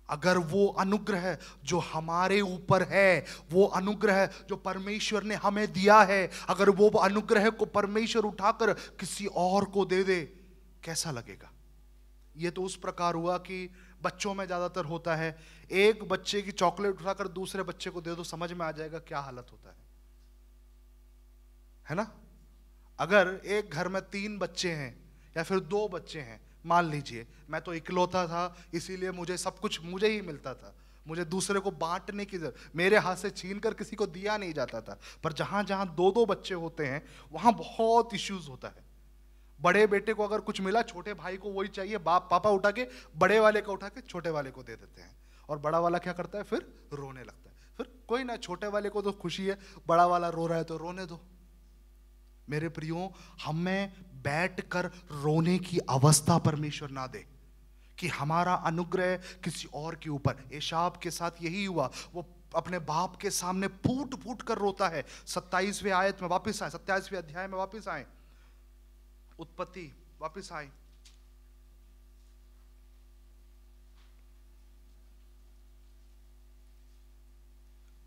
अगर वो अनुग्रह जो हमारे ऊपर है, वो अनुग्रह जो परमेश्वर ने हमें दिया है, अगर वो अनुग्रह को परमेश्वर उठाकर किसी और को दे दे, कैसा लगेगा? ये तो उस प्रकार हुआ कि बच्चों में ज्यादातर होता है, एक बच्चे की चॉकलेट उठाकर दूसरे बच्चे को दे दो, समझ में आ जाएगा क्या हालत होता है ना? अगर एक घर में 3 बच्चे हैं या फिर 2 बच्चे हैं, मान लीजिए मैं तो इकलौता था, इसीलिए मुझे सब कुछ मुझे ही मिलता था, मुझे दूसरे को बांटने की जरूरत, मेरे हाथ से छीन कर किसी को दिया नहीं जाता था। पर जहां जहां 2-2 बच्चे होते हैं, वहां बहुत इश्यूज होता है। बड़े बेटे को अगर कुछ मिला, छोटे भाई को वही चाहिए, पापा उठा के बड़े वाले को उठा के छोटे वाले को दे देते हैं, और बड़ा वाला क्या करता है? फिर रोने लगता है। फिर कोई ना, छोटे वाले को तो खुशी है, बड़ा वाला रो रहा है तो रोने दो। मेरे प्रियो, हमें बैठकर रोने की अवस्था परमेश्वर ना दे कि हमारा अनुग्रह किसी और के ऊपर। एशाव के साथ यही हुआ, वो अपने बाप के सामने फूट फूट कर रोता है। 27वें आयत में वापस आए, 27वें अध्याय में वापस आए, उत्पत्ति वापस आए,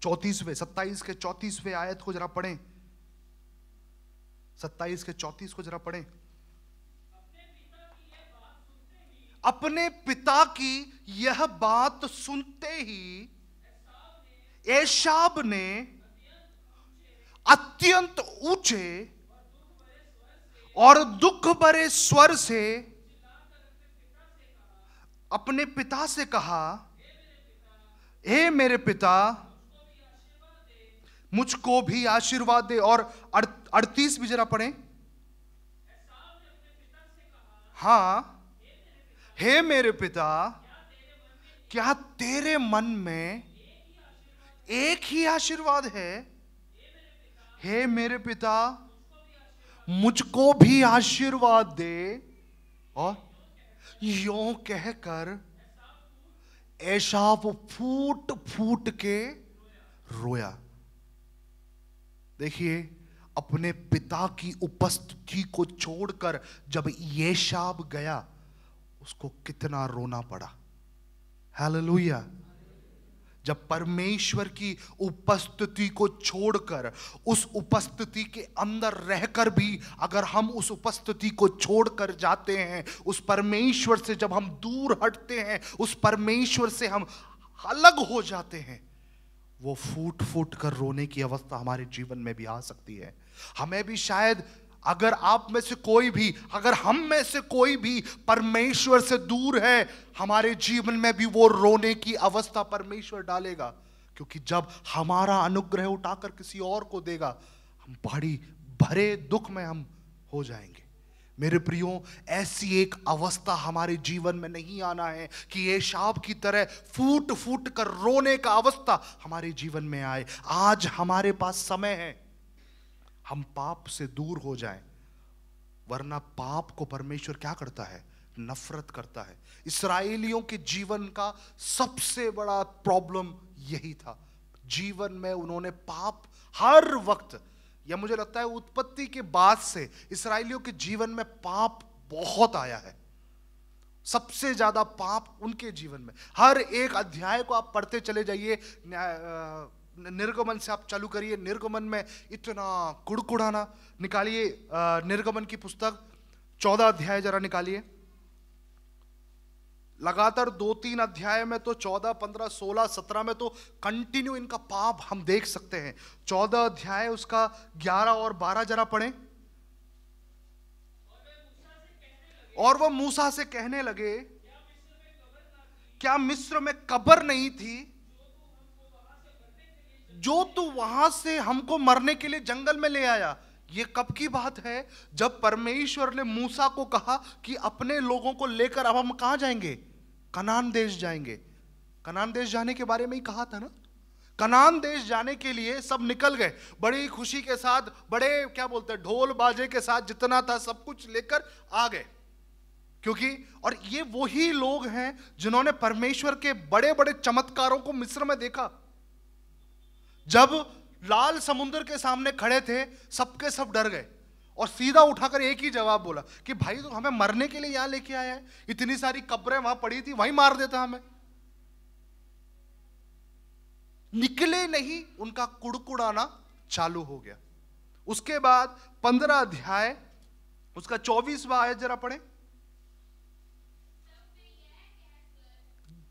चौतीसवें 27 के 34वें आयत को जरा पढ़ें। 27 के 34 को जरा पढ़ें। अपने पिता की यह बात सुनते ही एसाव ने अत्यंत ऊंचे और दुख भरे स्वर से अपने पिता से कहा, हे मेरे पिता, मुझको भी आशीर्वाद दे। और 38 भी जरा पढ़ें। हाँ, हे मेरे पिता, क्या तेरे मन में एक ही आशीर्वाद है? हे मेरे पिता, मुझको भी आशीर्वाद दे। और यों कहकर एसाव फूट फूट के रोया। देखिए, अपने पिता की उपस्थिति को छोड़कर जब एसाव गया, उसको कितना रोना पड़ा। हालेलुया। जब परमेश्वर की उपस्थिति को छोड़कर, उस उपस्थिति के अंदर रहकर भी अगर हम उस उपस्थिति को छोड़कर जाते हैं, उस परमेश्वर से जब हम दूर हटते हैं, उस परमेश्वर से हम अलग हो जाते हैं, वो फूट फूट कर रोने की अवस्था हमारे जीवन में भी आ सकती है। हमें भी शायद, अगर आप में से कोई भी, अगर हम में से कोई भी परमेश्वर से दूर है, हमारे जीवन में भी वो रोने की अवस्था परमेश्वर डालेगा। क्योंकि जब हमारा अनुग्रह उठाकर किसी और को देगा, हम बड़ी भरे दुख में हम हो जाएंगे। मेरे प्रियो, ऐसी एक अवस्था हमारे जीवन में नहीं आना है कि एसाव की तरह फूट फूट कर रोने का अवस्था हमारे जीवन में आए। आज हमारे पास समय है, हम पाप से दूर हो जाएं, वरना पाप को परमेश्वर क्या करता है? नफरत करता है। इस्राएलियों के जीवन का सबसे बड़ा प्रॉब्लम यही था। जीवन में उन्होंने पाप हर वक्त, या मुझे लगता है उत्पत्ति के बाद से इस्राएलियों के जीवन में पाप बहुत आया है। सबसे ज्यादा पाप उनके जीवन में। हर एक अध्याय को आप पढ़ते चले जाइए, निर्गमन से आप चालू करिए। निर्गमन में इतना कुड़कुड़ाना। निकालिए निर्गमन की पुस्तक 14 अध्याय जरा निकालिए। लगातार 2-3 अध्याय में तो 14, 15, 16, 17 में तो कंटिन्यू इनका पाप हम देख सकते हैं। 14 अध्याय उसका 11 और 12 जरा पढ़ें। और वो मूसा से कहने लगे, क्या मिस्र में कब्र नहीं थी जो तू वहां से हमको मरने के लिए जंगल में ले आया? ये कब की बात है? जब परमेश्वर ने मूसा को कहा कि अपने लोगों को लेकर अब हम कहां जाएंगे? कनान देश जाएंगे। कनान देश जाने के बारे में ही कहा था ना। कनान देश जाने के लिए सब निकल गए बड़ी खुशी के साथ, बड़े क्या बोलते हैं, ढोल बाजे के साथ, जितना था सब कुछ लेकर आ गए। क्योंकि और ये वही लोग हैं जिन्होंने परमेश्वर के बड़े बड़े चमत्कारों को मिस्र में देखा। जब लाल समुद्र के सामने खड़े थे, सबके सब डर गए और सीधा उठाकर एक ही जवाब बोला कि भाई तो हमें मरने के लिए यहां लेके आया है, इतनी सारी कब्रें वहां पड़ी थी, वहीं मार देता हमें। निकले नहीं, उनका कुड़कुड़ाना चालू हो गया। उसके बाद 15 अध्याय उसका 24वां आयत जरा पढ़े।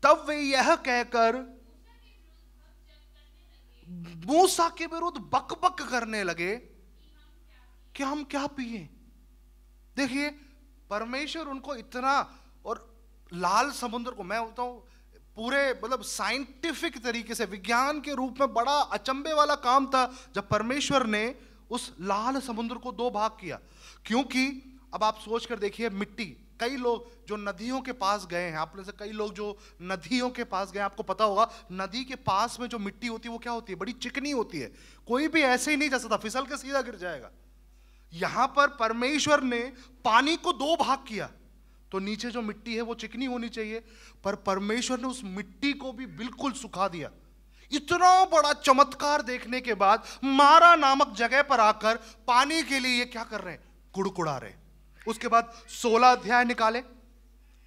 तब वे यह कहकर मूसा के विरुद्ध बकबक करने लगे कि हम क्या पिए। देखिए, परमेश्वर उनको इतना, और लाल समुद्र को मैं बोलता हूं पूरे मतलब साइंटिफिक तरीके से, विज्ञान के रूप में बड़ा अचंभे वाला काम था जब परमेश्वर ने उस लाल समुद्र को 2 भाग किया। क्योंकि अब आप सोच कर देखिए, मिट्टी, कई लोग जो नदियों के पास गए हैं, आप में से कई लोग जो नदियों के पास गए, आपको पता होगा नदी के पास में जो मिट्टी होती है वो क्या होती है? बड़ी चिकनी होती है। कोई भी ऐसे ही नहीं जा सकता, फिसल के सीधा गिर जाएगा। यहां पर परमेश्वर ने पानी को 2 भाग किया, तो नीचे जो मिट्टी है वो चिकनी होनी चाहिए, पर परमेश्वर ने उस मिट्टी को भी बिल्कुल सुखा दिया। इतना बड़ा चमत्कार देखने के बाद मारा नामक जगह पर आकर पानी के लिए ये क्या कर रहे हैं? कुड़कुड़ा रहे हैं। उसके बाद 16 अध्याय निकाले।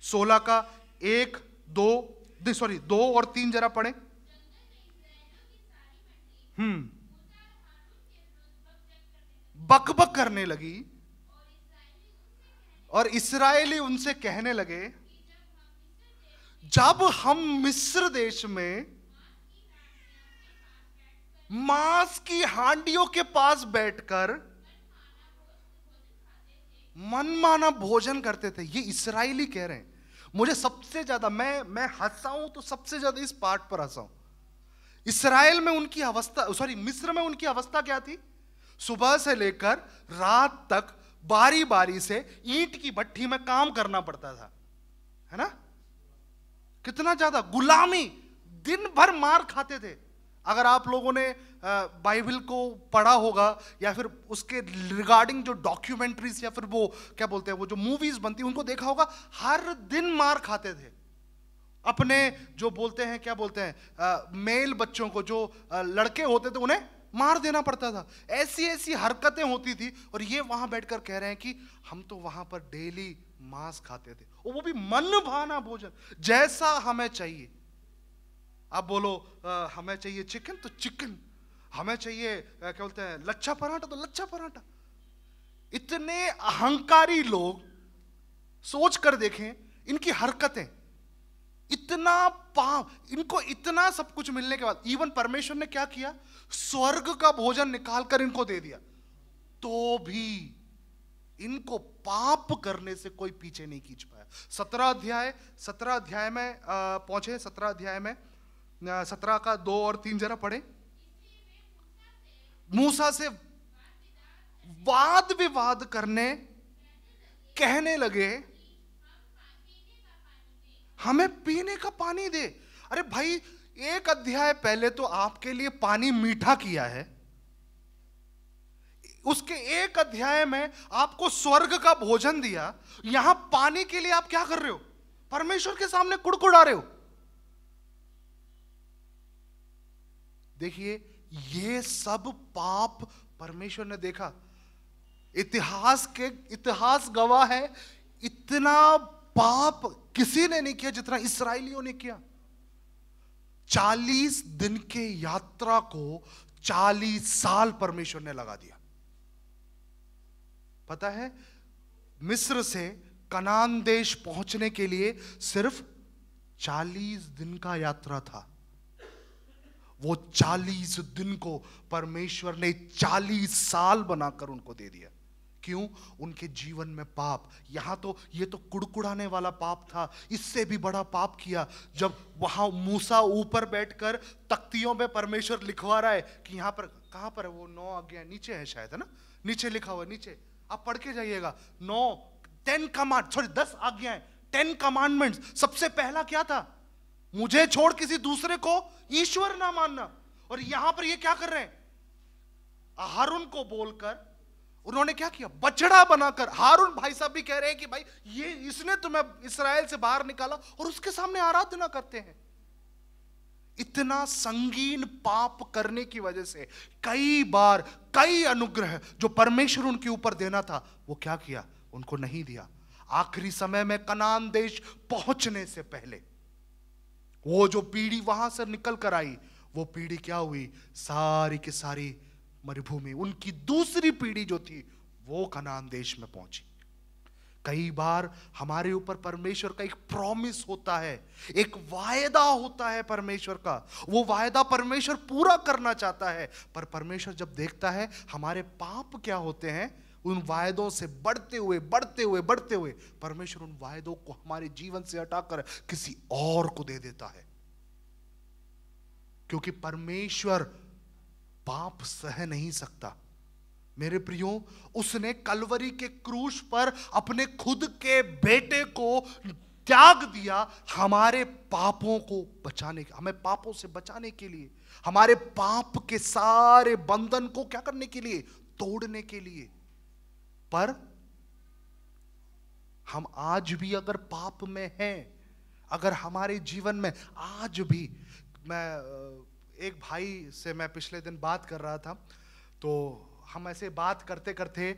16 का 1, 2 और 3 जरा पढ़े। बकबक करने लगी और इस्राएली उनसे कहने लगे जब हम मिस्र देश में मांस की हांडियों के पास बैठकर मनमाना भोजन करते थे, ये इस्राएली कह रहे हैं। मुझे सबसे ज्यादा मैं हंसा हूं तो सबसे ज्यादा इस पार्ट पर हंसा हूं। इस्राएल में उनकी अवस्था, मिस्र में उनकी अवस्था क्या थी? सुबह से लेकर रात तक बारी बारी से ईंट की भट्ठी में काम करना पड़ता था, है ना? कितना ज्यादा गुलामी, दिन भर मार खाते थे। अगर आप लोगों ने बाइबल को पढ़ा होगा या फिर उसके रिगार्डिंग जो डॉक्यूमेंट्रीज या फिर वो क्या बोलते हैं, वो जो मूवीज बनती, उनको देखा होगा, हर दिन मार खाते थे। अपने जो बोलते हैं, क्या बोलते हैं, मेल बच्चों को, जो लड़के होते थे, उन्हें मार देना पड़ता था। ऐसी ऐसी हरकतें होती थी। और ये वहां बैठकर कह रहे हैं कि हम तो वहां पर डेली मांस खाते थे, और वो भी मन भाना भोजन, जैसा हमें चाहिए। आप बोलो हमें चाहिए चिकन तो चिकन, हमें चाहिए क्या बोलते हैं लच्छा पराठा तो लच्छा पराठा। इतने अहंकारी लोग, सोच कर देखें इनकी हरकतें, इतना पाप, इनको इतना सब कुछ मिलने के बाद इवन परमेश्वर ने क्या किया, स्वर्ग का भोजन निकालकर इनको दे दिया, तो भी इनको पाप करने से कोई पीछे नहीं खींच पाया। 17 अध्याय में पहुंचे। 17 अध्याय में 17 का 2 और 3 जरा पढ़े। मूसा से वाद विवाद करने, कहने लगे हमें पीने का पानी दे। अरे भाई, एक अध्याय पहले तो आपके लिए पानी मीठा किया है, उसके एक अध्याय में आपको स्वर्ग का भोजन दिया, यहां पानी के लिए आप क्या कर रहे हो? परमेश्वर के सामने कुड़कुड़ा रहे हो। देखिए, ये सब पाप परमेश्वर ने देखा। इतिहास गवाह है, इतना पाप किसी ने नहीं किया जितना इस्राएलियों ने किया। 40 दिन के यात्रा को 40 साल परमेश्वर ने लगा दिया। पता है, मिस्र से कनान देश पहुंचने के लिए सिर्फ 40 दिन का यात्रा था। वो 40 दिन को परमेश्वर ने 40 साल बनाकर उनको दे दिया। क्यों? उनके जीवन में पाप। यहां तो ये तो कुड़कुड़ाने वाला पाप था, इससे भी बड़ा पाप किया जब वहां मूसा ऊपर बैठकर तख्तियों में परमेश्वर लिखवा रहा है कि यहां पर, कहां पर है वो 9 आज्ञा, नीचे है शायद, है ना? नीचे लिखा हुआ है, नीचे आप पढ़ के जाइएगा। 10 आज्ञाएं, 10 कमांडमेंट्स। सबसे पहला क्या था? मुझे छोड़ किसी दूसरे को ईश्वर ना मानना। और यहां पर ये क्या कर रहे हैं? हारून को बोलकर उन्होंने क्या किया? बछड़ा बनाकर। हारून भाई साहब भी कह रहे हैं कि भाई ये इसने तुम्हें इस्राएल से बाहर निकाला, और उसके सामने आराधना करते हैं। इतना संगीन पाप करने की वजह से कई बार कई अनुग्रह जो परमेश्वर उनके ऊपर देना था, वो क्या किया? उनको नहीं दिया। आखिरी समय में कनान देश पहुंचने से पहले वो जो पीढ़ी वहां से निकल कर आई, वो पीढ़ी क्या हुई? सारी की सारी मरुभूमि। उनकी दूसरी पीढ़ी जो थी वो कनान देश में पहुंची। कई बार हमारे ऊपर परमेश्वर का एक प्रॉमिस होता है, एक वायदा होता है परमेश्वर का। वो वायदा परमेश्वर पूरा करना चाहता है, पर परमेश्वर जब देखता है हमारे पाप क्या होते हैं, उन वायदों से बढ़ते हुए परमेश्वर उन वायदों को हमारे जीवन से हटाकर किसी और को दे देता है। क्योंकि परमेश्वर पाप सह नहीं सकता। मेरे प्रियो, उसने कलवरी के क्रूस पर अपने खुद के बेटे को त्याग दिया हमारे पापों को बचाने के, हमें पापों से बचाने के लिए, हमारे पाप के सारे बंधन को क्या करने के लिए? तोड़ने के लिए। पर हम आज भी अगर पाप में हैं, अगर हमारे जीवन में आज भी, मैं एक भाई से मैं पिछले दिन बात कर रहा था, तो हम ऐसे बात करते करते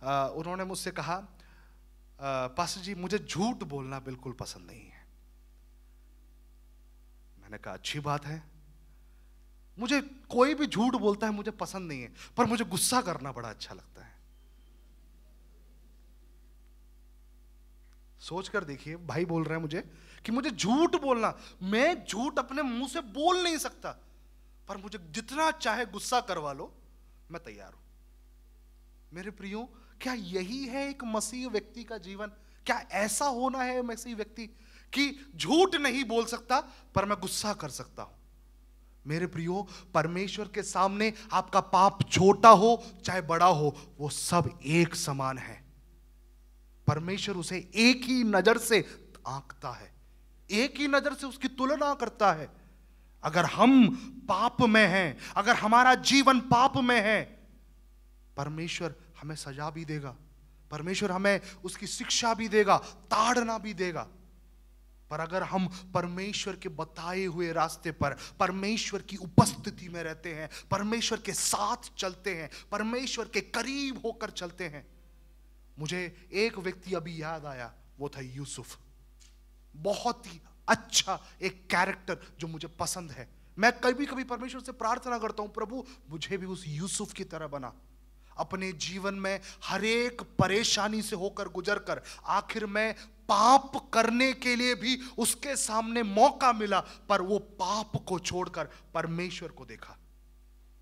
उन्होंने मुझसे कहा, पास्टर जी मुझे झूठ बोलना बिल्कुल पसंद नहीं है। मैंने कहा अच्छी बात है, मुझे कोई भी झूठ बोलता है मुझे पसंद नहीं है, पर मुझे गुस्सा करना बड़ा अच्छा लगता है। सोच कर देखिए, भाई बोल रहे हैं मुझे कि मुझे झूठ बोलना, मैं झूठ अपने मुंह से बोल नहीं सकता, पर मुझे जितना चाहे गुस्सा करवा लो मैं तैयार हूं। मेरे प्रियो, क्या यही है एक मसीह व्यक्ति का जीवन? क्या ऐसा होना है मसीह व्यक्ति कि झूठ नहीं बोल सकता पर मैं गुस्सा कर सकता हूं? मेरे प्रियो, परमेश्वर के सामने आपका पाप छोटा हो चाहे बड़ा हो, वो सब एक समान है। परमेश्वर उसे एक ही नजर से आंकता है, एक ही नजर से उसकी तुलना करता है। अगर हम पाप में हैं, अगर हमारा जीवन पाप में है, परमेश्वर हमें सजा भी देगा, परमेश्वर हमें उसकी शिक्षा भी देगा, ताड़ना भी देगा। पर अगर हम परमेश्वर के बताए हुए रास्ते पर, परमेश्वर की उपस्थिति में रहते हैं, परमेश्वर के साथ चलते हैं, परमेश्वर के करीब होकर चलते हैं। मुझे एक व्यक्ति अभी याद आया, वो था यूसुफ। बहुत ही अच्छा एक कैरेक्टर जो मुझे पसंद है। मैं कभी कभी परमेश्वर से प्रार्थना करता हूं, प्रभु मुझे भी उस यूसुफ की तरह बना। अपने जीवन में हर एक परेशानी से होकर गुजर कर आखिर में पाप करने के लिए भी उसके सामने मौका मिला, पर वो पाप को छोड़कर परमेश्वर को देखा।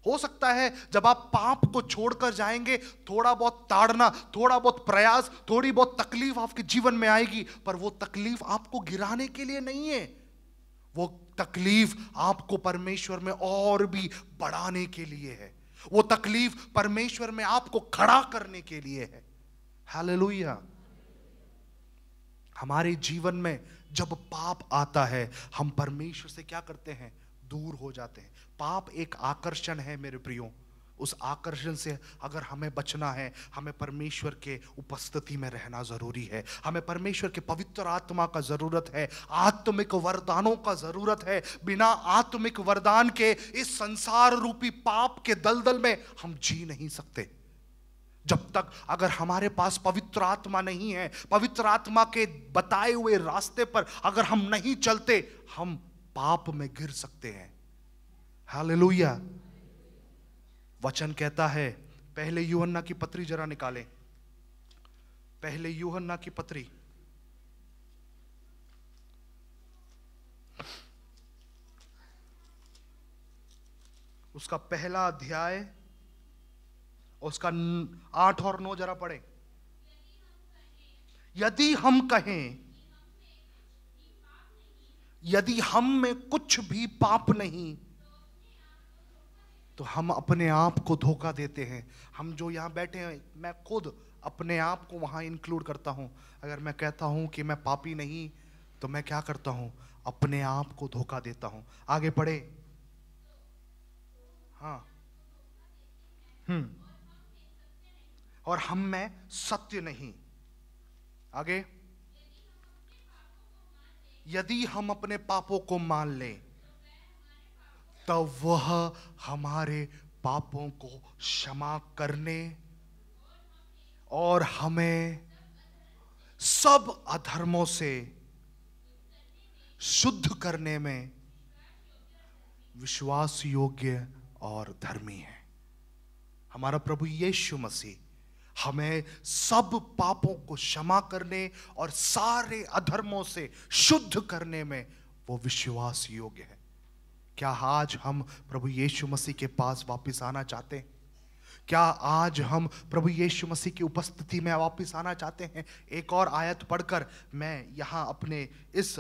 हो सकता है जब आप पाप को छोड़कर जाएंगे, थोड़ा बहुत ताड़ना, थोड़ा बहुत प्रयास, थोड़ी बहुत तकलीफ आपके जीवन में आएगी, पर वो तकलीफ आपको गिराने के लिए नहीं है। वो तकलीफ आपको परमेश्वर में और भी बढ़ाने के लिए है। वो तकलीफ परमेश्वर में आपको खड़ा करने के लिए है। हालेलुया। हमारे जीवन में जब पाप आता है, हम परमेश्वर से क्या करते हैं? दूर हो जाते हैं। पाप एक आकर्षण है मेरे प्रियो। उस आकर्षण से अगर हमें बचना है, हमें परमेश्वर के उपस्थिति में रहना जरूरी है। हमें परमेश्वर के पवित्र आत्मा का जरूरत है, आत्मिक वरदानों का जरूरत है। बिना आत्मिक वरदान के इस संसार रूपी पाप के दलदल में हम जी नहीं सकते। जब तक अगर हमारे पास पवित्र आत्मा नहीं है, पवित्र आत्मा के बताए हुए रास्ते पर अगर हम नहीं चलते, हम पाप में गिर सकते हैं। हालेलुया। वचन कहता है, पहले यूहन्ना की पत्री जरा निकालें, पहले यूहन्ना की पत्री, उसका पहला अध्याय, उसका 8 और 9 जरा पढ़े। यदि हम कहें, यदि हम में कुछ भी पाप नहीं, तो हम अपने आप को धोखा देते हैं। हम जो यहां बैठे हैं, मैं खुद अपने आप को वहां इंक्लूड करता हूं। अगर मैं कहता हूं कि मैं पापी नहीं, तो मैं क्या करता हूं? अपने आप को धोखा देता हूं। आगे पढ़े। हाँ, और हम में सत्य नहीं। आगे, यदि हम अपने पापों को मान लें, तब वह हमारे पापों को क्षमा करने और हमें सब अधर्मों से शुद्ध करने में विश्वास योग्य और धर्मी है। हमारा प्रभु यीशु मसीह हमें सब पापों को क्षमा करने और सारे अधर्मों से शुद्ध करने में वो विश्वास योग्य है। क्या आज हम प्रभु यीशु मसीह के पास वापस आना चाहते हैं? क्या आज हम प्रभु यीशु मसीह की उपस्थिति में वापस आना चाहते हैं? एक और आयत पढ़कर मैं यहाँ अपने इस,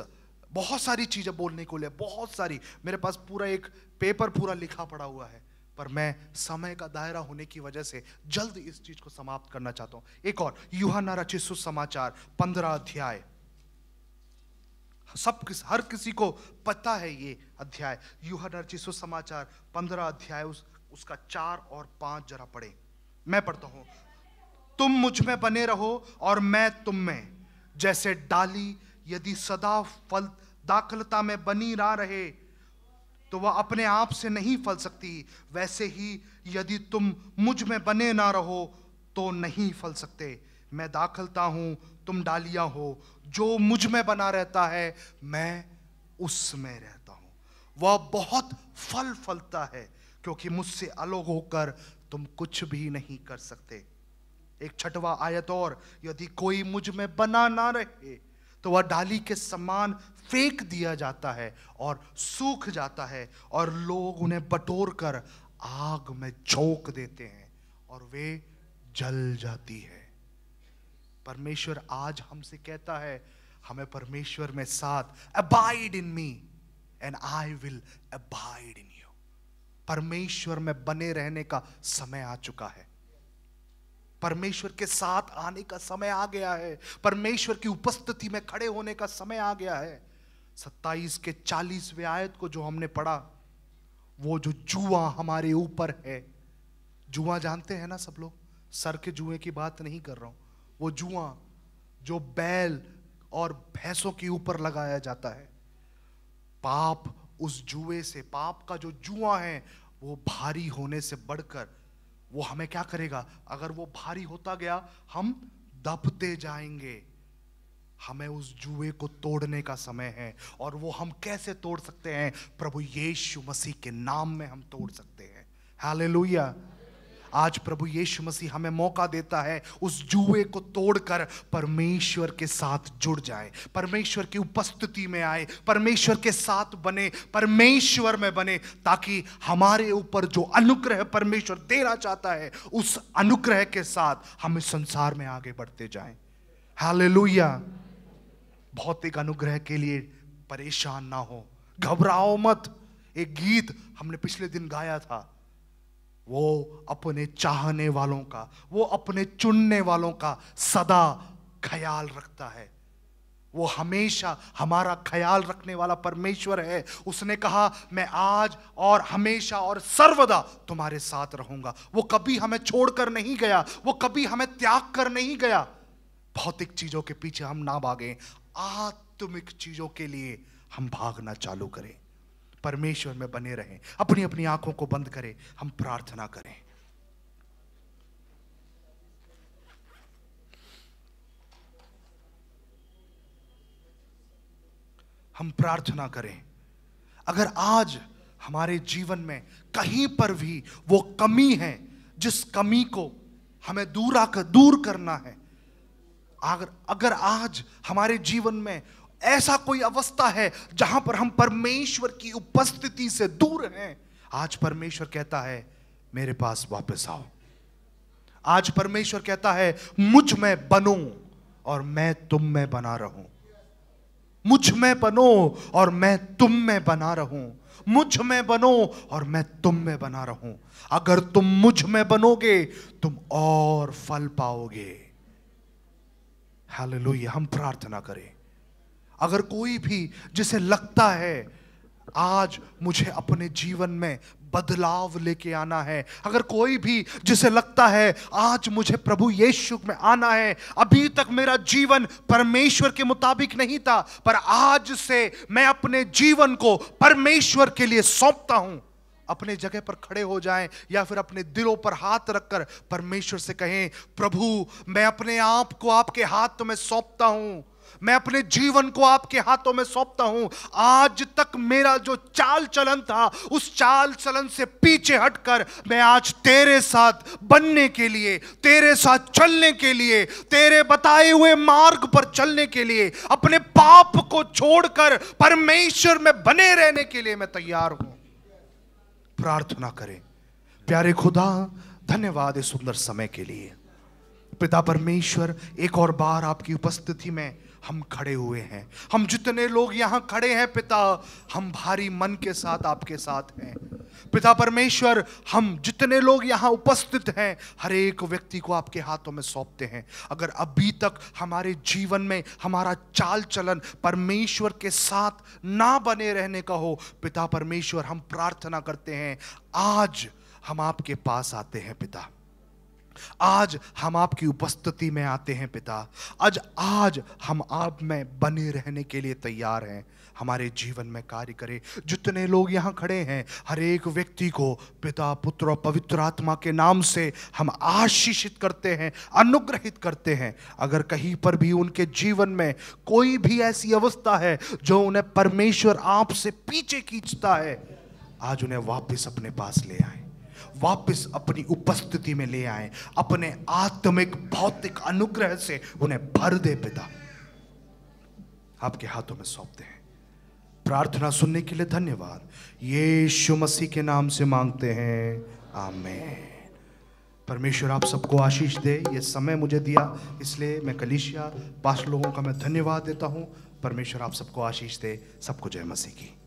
बहुत सारी चीजें बोलने को ले, बहुत सारी, मेरे पास पूरा एक पेपर पूरा लिखा पड़ा हुआ है, पर मैं समय का दायरा होने की वजह से जल्द इस चीज को समाप्त करना चाहता हूं। एक और, यूहन्ना रचित सुसमाचार 15 अध्याय। हर किसी को पता है ये अध्याय। यूहन्ना रचित सुसमाचार 15 अध्याय, उसका 4 और 5 जरा पढ़े। मैं पढ़ता हूं। तुम मुझ में बने रहो और मैं तुम में, जैसे डाली यदि सदा फल दाखलता में बनी ना रहे तो वह अपने आप से नहीं फल सकती, वैसे ही यदि तुम मुझ में बने ना रहो तो नहीं फल सकते। मैं दाखलता हूं, तुम डालियां हो। जो मुझ में बना रहता है, मैं उसमें रहता हूं, वह बहुत फल फलता है, क्योंकि मुझसे अलग होकर तुम कुछ भी नहीं कर सकते। एक 6वां आयत और, यदि कोई मुझ में बना ना रहे तो वह डाली के समान फेंक दिया जाता है और सूख जाता है, और लोग उन्हें बटोर कर आग में झोंक देते हैं और वे जल जाती है। परमेश्वर आज हमसे कहता है, हमें परमेश्वर में साथ, abide in me and I will abide in you. परमेश्वर में बने रहने का समय आ चुका है। परमेश्वर के साथ आने का समय आ गया है। परमेश्वर की उपस्थिति में खड़े होने का समय आ गया है। 27 के 40वें आयत को जो हमने पढ़ा, वो जो जुआ हमारे ऊपर है, जुआ जानते हैं ना सब लोग, सर के जुए की बात नहीं कर रहा हूं, वो जुआ जो बैल और भैंसों के ऊपर लगाया जाता है। पाप उस जुए से, पाप का जो जुआ है वो भारी होने से बढ़कर वो हमें क्या करेगा, अगर वो भारी होता गया हम दबते जाएंगे। हमें उस जुए को तोड़ने का समय है, और वो हम कैसे तोड़ सकते हैं? प्रभु यीशु मसीह के नाम में हम तोड़ सकते हैं। हालेलुया। आज प्रभु यीशु मसीह हमें मौका देता है उस जुए को तोड़कर परमेश्वर के साथ जुड़ जाए, परमेश्वर की उपस्थिति में आए, परमेश्वर के साथ बने, परमेश्वर में बने, ताकि हमारे ऊपर जो अनुग्रह परमेश्वर देना चाहता है उस अनुग्रह के साथ हम इस संसार में आगे बढ़ते जाएं। हालेलुया। भौतिक अनुग्रह के लिए परेशान ना हो, घबराओ मत। एक गीत हमने पिछले दिन गाया था, वो अपने चाहने वालों का, वो अपने चुनने वालों का सदा ख्याल रखता है। वो हमेशा हमारा ख्याल रखने वाला परमेश्वर है। उसने कहा, मैं आज और हमेशा और सर्वदा तुम्हारे साथ रहूंगा। वो कभी हमें छोड़कर नहीं गया, वो कभी हमें त्याग कर नहीं गया। भौतिक चीजों के पीछे हम ना भागें, आत्मिक चीजों के लिए हम भागना चालू करें, परमेश्वर में बने रहें। अपनी अपनी आंखों को बंद करें, हम प्रार्थना करें। हम प्रार्थना करें। अगर आज हमारे जीवन में कहीं पर भी वो कमी है, जिस कमी को हमें दूर करना है, अगर आज हमारे जीवन में ऐसा कोई अवस्था है जहां पर हम परमेश्वर की उपस्थिति से दूर हैं, आज परमेश्वर कहता है मेरे पास वापस आओ। आज परमेश्वर कहता है मुझ में बनो और मैं तुम में बना रहूं। मुझ में बनो और मैं तुम में बना रहूं। मुझ में बनो और मैं तुम में बना रहूं। अगर तुम मुझ में बनोगे तुम और फल पाओगे। हालेलुया। हम प्रार्थना करें। अगर कोई भी जिसे लगता है आज मुझे अपने जीवन में बदलाव लेके आना है, अगर कोई भी जिसे लगता है आज मुझे प्रभु यीशु में आना है, अभी तक मेरा जीवन परमेश्वर के मुताबिक नहीं था, पर आज से मैं अपने जीवन को परमेश्वर के लिए सौंपता हूं, अपने जगह पर खड़े हो जाएं या फिर अपने दिलों पर हाथ रखकर परमेश्वर से कहें, प्रभु मैं अपने आप को आपके हाथ में सौंपता हूं, मैं अपने जीवन को आपके हाथों में सौंपता हूं। आज तक मेरा जो चाल चलन था उस चाल चलन से पीछे हटकर मैं आज तेरे साथ बनने के लिए, तेरे साथ चलने के लिए, तेरे बताए हुए मार्ग पर चलने के लिए, अपने पाप को छोड़कर परमेश्वर में बने रहने के लिए मैं तैयार हूं। प्रार्थना करें। प्यारे खुदा, धन्यवाद इस सुंदर समय के लिए। पिता परमेश्वर, एक और बार आपकी उपस्थिति में हम खड़े हुए हैं। हम जितने लोग यहाँ खड़े हैं पिता, हम भारी मन के साथ आपके साथ हैं। पिता परमेश्वर, हम जितने लोग यहाँ उपस्थित हैं हर एक व्यक्ति को आपके हाथों में सौंपते हैं। अगर अभी तक हमारे जीवन में हमारा चाल चलन परमेश्वर के साथ ना बने रहने का हो, पिता परमेश्वर हम प्रार्थना करते हैं, आज हम आपके पास आते हैं पिता। आज हम आपकी उपस्थिति में आते हैं पिता। आज हम आप में बने रहने के लिए तैयार हैं। हमारे जीवन में कार्य करें। जितने लोग यहाँ खड़े हैं हर एक व्यक्ति को पिता, पुत्र और पवित्र आत्मा के नाम से हम आशीषित करते हैं, अनुग्रहित करते हैं। अगर कहीं पर भी उनके जीवन में कोई भी ऐसी अवस्था है जो उन्हें परमेश्वर आपसे पीछे खींचता है, आज उन्हें वापस अपने पास ले आए, वापस अपनी उपस्थिति में ले आए, अपने आत्मिक भौतिक अनुग्रह से उन्हें भर दे पिता। आपके हाथों में सौंपते हैं। प्रार्थना सुनने के लिए धन्यवाद। यीशु मसीह के नाम से मांगते हैं, आमीन। परमेश्वर आप सबको आशीष दे। ये समय मुझे दिया इसलिए मैं कलीसिया पास लोगों का मैं धन्यवाद देता हूँ। परमेश्वर आप सबको आशीष दे। सबको जय मसीह की।